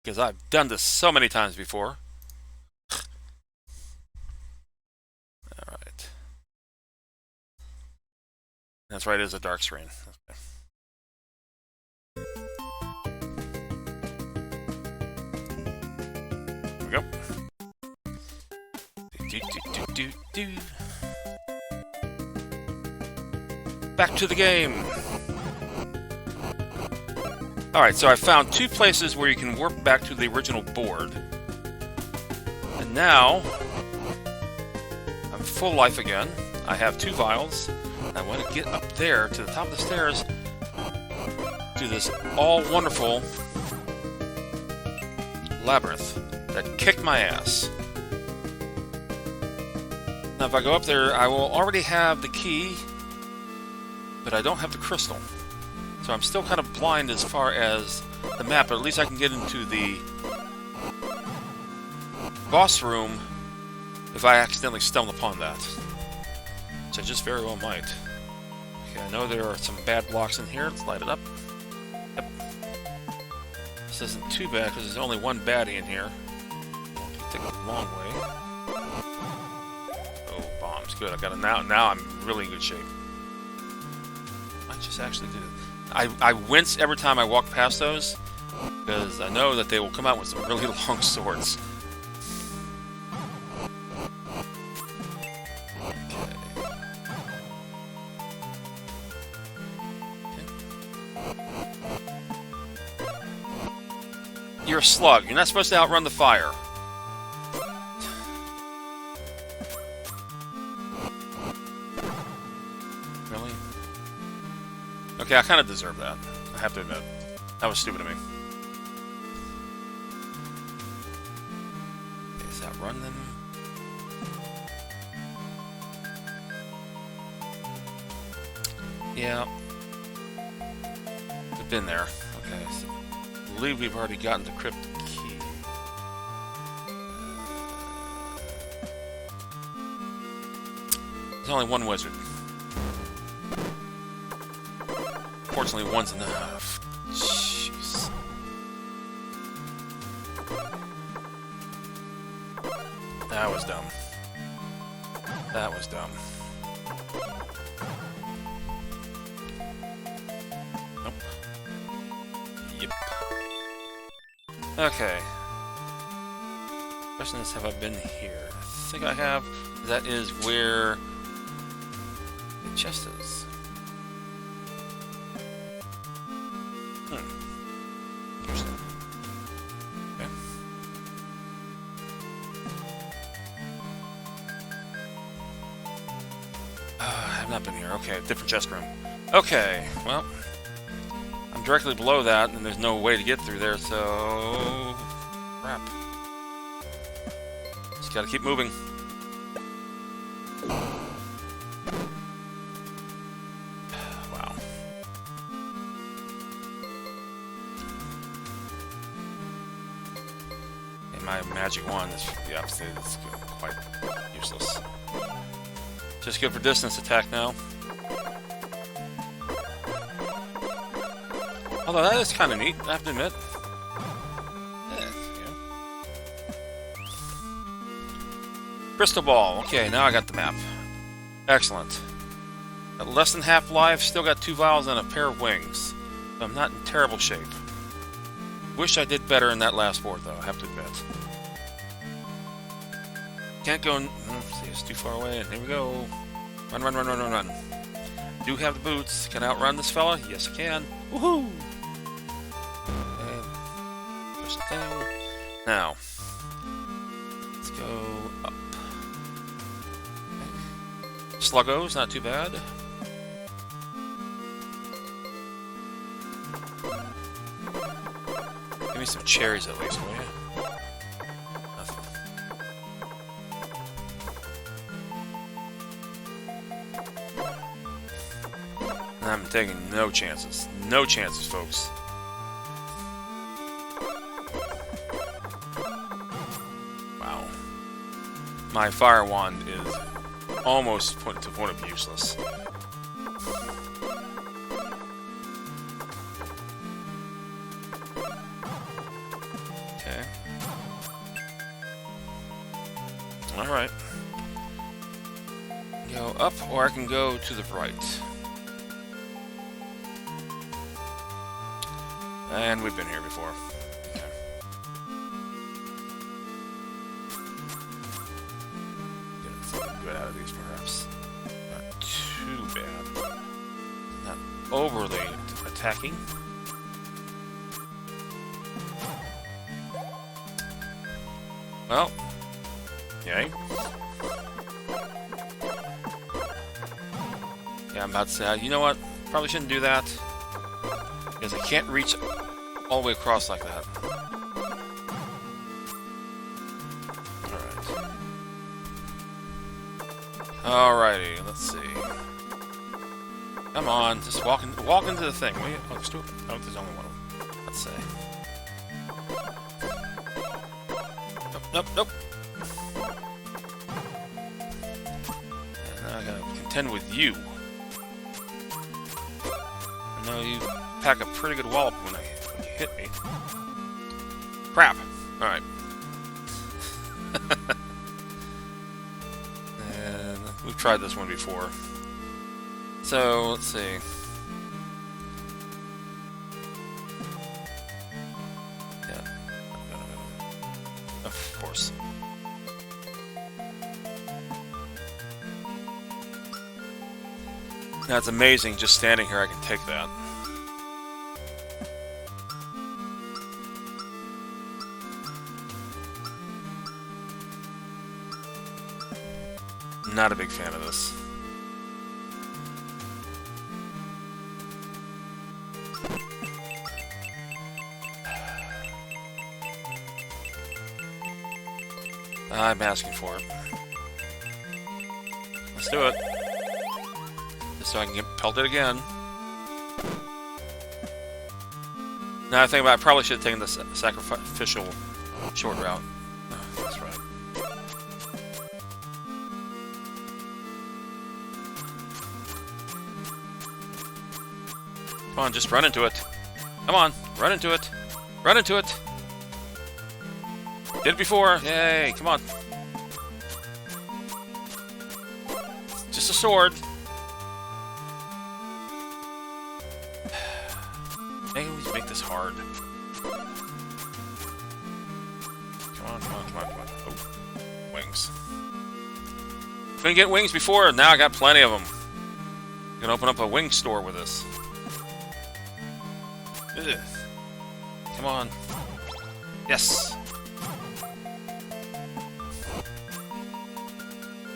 because I've done this so many times before. Alright. That's right, it is a dark screen. Okay. Here we go. Back to the game. Alright, so I found two places where you can warp back to the original board. And now, I'm full life again. I have 2 vials. And I want to get up there to the top of the stairs to this all-wonderful labyrinth that kicked my ass. Now, if I go up there, I will already have the key, but I don't have the crystal. So I'm still kind of blind as far as the map, but at least I can get into the boss room if I accidentally stumble upon that. Which I just very well might. Okay, I know there are some bad blocks in here. Let's light it up. Yep. This isn't too bad because there's only one baddie in here. Take a long way. Oh, bombs. Good. I got it now. Now I'm really in good shape. I just actually did it. I wince every time I walk past those, because I know that they will come out with some really long swords. Okay. You're a slug. You're not supposed to outrun the fire. Really? Okay, I kind of deserve that. I have to admit. That was stupid of me. Okay, is that run then? Yeah. We've been there. Okay, so I believe we've already gotten the crypt key. There's only one wizard. Fortunately, one's enough. Jeez. That was dumb. That was dumb. Nope. Yep. Okay. Question is, have I been here? I think I have. That is where the chest is. I've not been here. Okay, different chest room. Okay, well, I'm directly below that, and there's no way to get through there, so... crap. Just gotta keep moving. Wow. And my magic wand is, yeah, obviously, it's quite useless. Just good for distance attack now. Although that is kind of neat, I have to admit. Yeah. Crystal ball. Okay, now I got the map. Excellent. At less than half life, still got 2 vials and a pair of wings. So I'm not in terrible shape. Wish I did better in that last board, though, I have to admit. Can't go... see, it's too far away, and here we go. Run, run, run, run, run, run. Do have the boots. Can I outrun this fella? Yes, I can. Woohoo! First thing. Now, let's go up. Okay. Sluggos, not too bad. Give me some cherries at least, will you? Nothing. I'm taking no chances. No chances, folks. Wow. My fire wand is almost put to the point of useless. Okay. Alright. Go up, or I can go to the right. And we've been here before. Okay. Get something good out of these, perhaps. Not too bad. Not overly attacking. Well, yay. Yeah, I'm about to say, you know what? Probably shouldn't do that. Because I can't reach all the way across like that. Alright. Alrighty, let's see. Come on, just walk into the thing. Will you? Oh, there's two. Oh, there's only one of them. Let's see. Nope, nope, nope. And now I gotta contend with you. I know you pack a pretty good wallop when you hit me. Crap. Alright. And we've tried this one before. So, let's see. Yeah. Of course. Now it's amazing, just standing here I can take that. Not a big fan of this. I'm asking for it. Let's do it. Just so I can get pelted again. Now I think about it, I probably should have taken the sacrificial short route. Oh, that's right. Come on, just run into it. Come on, run into it. Run into it. Did it before. Yay, come on. Just a sword. Maybe we make this hard. Come on, come on, come on, come on. Oh, wings. Couldn't get wings before, now I got plenty of them. Gonna open up a wing store with this. Ugh. Come on. Yes.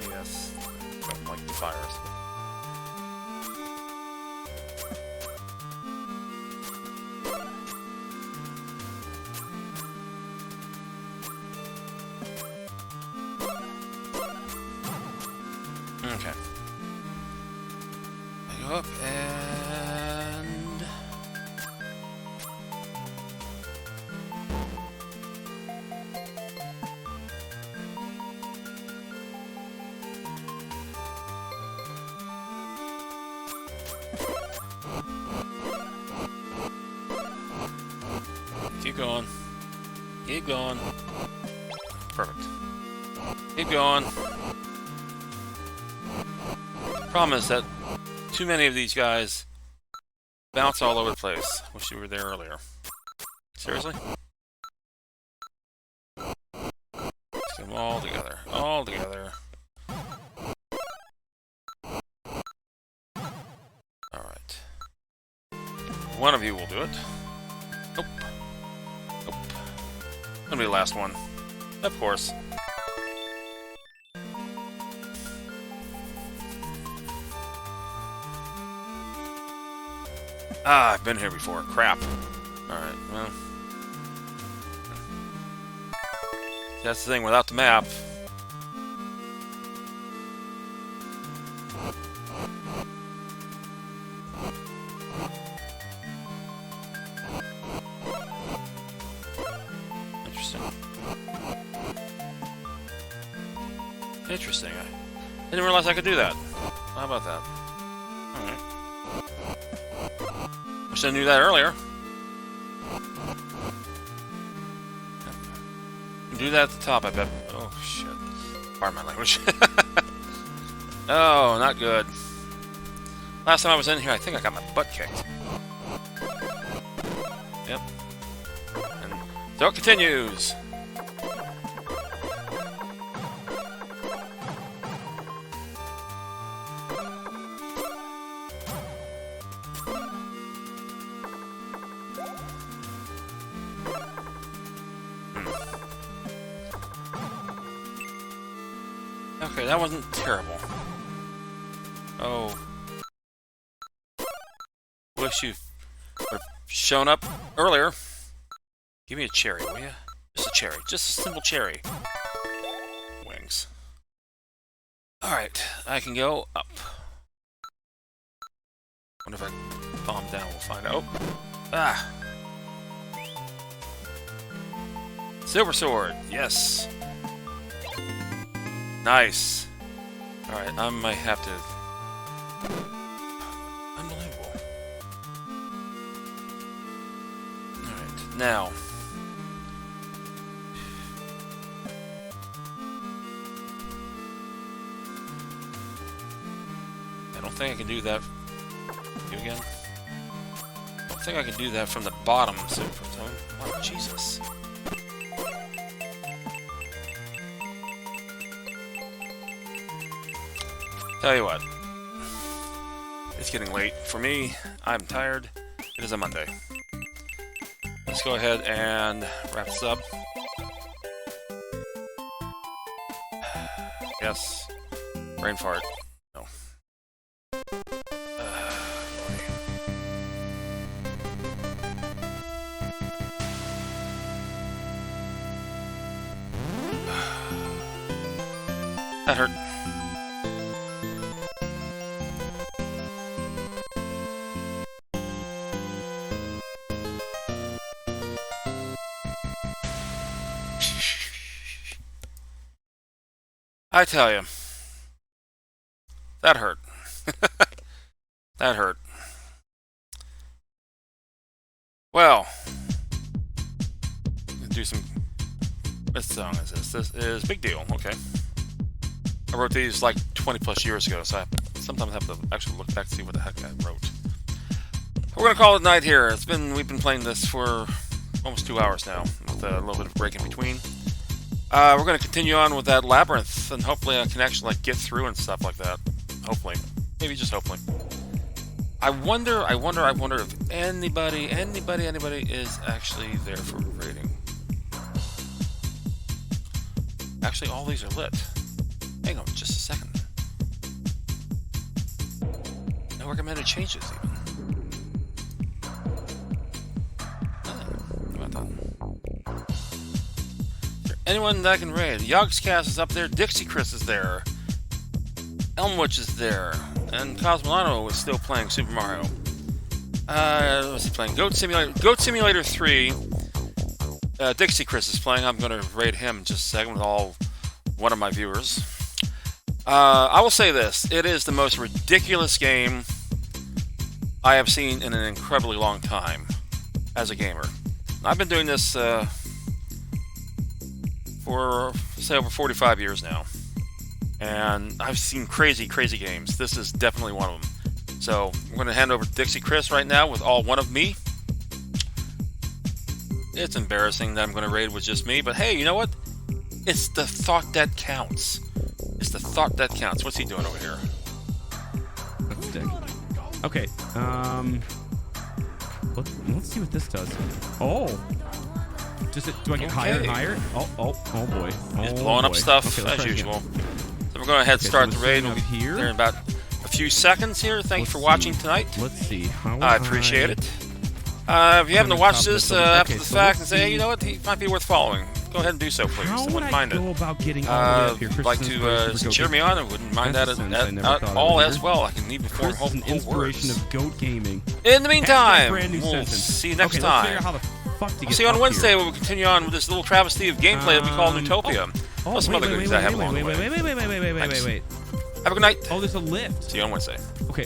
Yes. Don't like the fires. Up and... Keep going. Keep going. Perfect. Keep going. Problem is that too many of these guys bounce all over the place. Wish you were there earlier. Seriously? Let's get them all together. All together. Alright. One of you will do it. Nope. Nope. Gonna be the last one. Of course. Ah, I've been here before. Crap. Alright, well. That's the thing, without the map. Interesting. Interesting. I didn't realize I could do that. How about that? Alright. Wish I knew that earlier. Do that at the top, I bet. Oh, shit. Pardon my language. Oh, not good. Last time I was in here, I think I got my butt kicked. Yep. And so it continues. Okay, that wasn't terrible. Oh. Wish you would have shown up earlier. Give me a cherry, will you? Just a cherry. Just a simple cherry. Wings. Alright, I can go up. Wonder if I fall down, we'll find out. Ah! Silver sword, yes! Nice. Alright, I might have to... Unbelievable. Alright, now... I don't think I can do that... You again? I don't think I can do that from the bottom, so... Oh, Jesus. Tell you what, it's getting late. For me, I'm tired. It is a Monday. Let's go ahead and wrap this up. Yes. Brain fart. No. That hurt. I tell you, that hurt. That hurt. Well, let's do some. What song is this? This is Big Deal. Okay. I wrote these like 20 plus years ago, so I sometimes have to actually look back to see what the heck I wrote. We're gonna call it night here. We've been playing this for almost 2 hours now, with a little bit of break in between. We're going to continue on with that labyrinth, and hopefully I can actually like get through and stuff like that. Hopefully. Maybe just hopefully. I wonder if anybody is actually there for rating. Actually, all these are lit. Hang on just a second. No recommended changes, even. How about that? Anyone that can raid. Yogscast is up there. Dixie Chris is there. Elmwich is there. and Cosmolano is still playing Super Mario. What's he playing? Goat Simulator. Goat Simulator 3. Dixie Chris is playing. I'm going to raid him in just a second with one of my viewers. I will say this. It is the most ridiculous game I have seen in an incredibly long time as a gamer. I've been doing this for, say, over 45 years now. And I've seen crazy, crazy games. This is definitely one of them. So I'm going to hand over to Dixie Chris right now with all one of me. It's embarrassing that I'm going to raid with just me, but hey, you know what? It's the thought that counts. It's the thought that counts. What's he doing over here? That's dick. Okay. Let's see what this does. Oh. Do I get higher and higher? Oh boy. He's blowing up stuff as usual. So we're going to head start the raid. We'll be here in about a few seconds here. Thank you for watching tonight. Let's see. I appreciate it. If you happen to watch this after the fact and say, hey, you know what, he might be worth following, go ahead and do so, please. I wouldn't mind it. If you'd like to cheer me on, I wouldn't mind that at all as well. I can even form whole words. Of goat gaming. In the meantime, we'll see you next time. We'll see you on Wednesday when we continue on with this little travesty of gameplay that we call Neutopia. Plus some other goodies I have along the way. Wait. Have a good night. Oh, there's a lift. See you on Wednesday. Okay.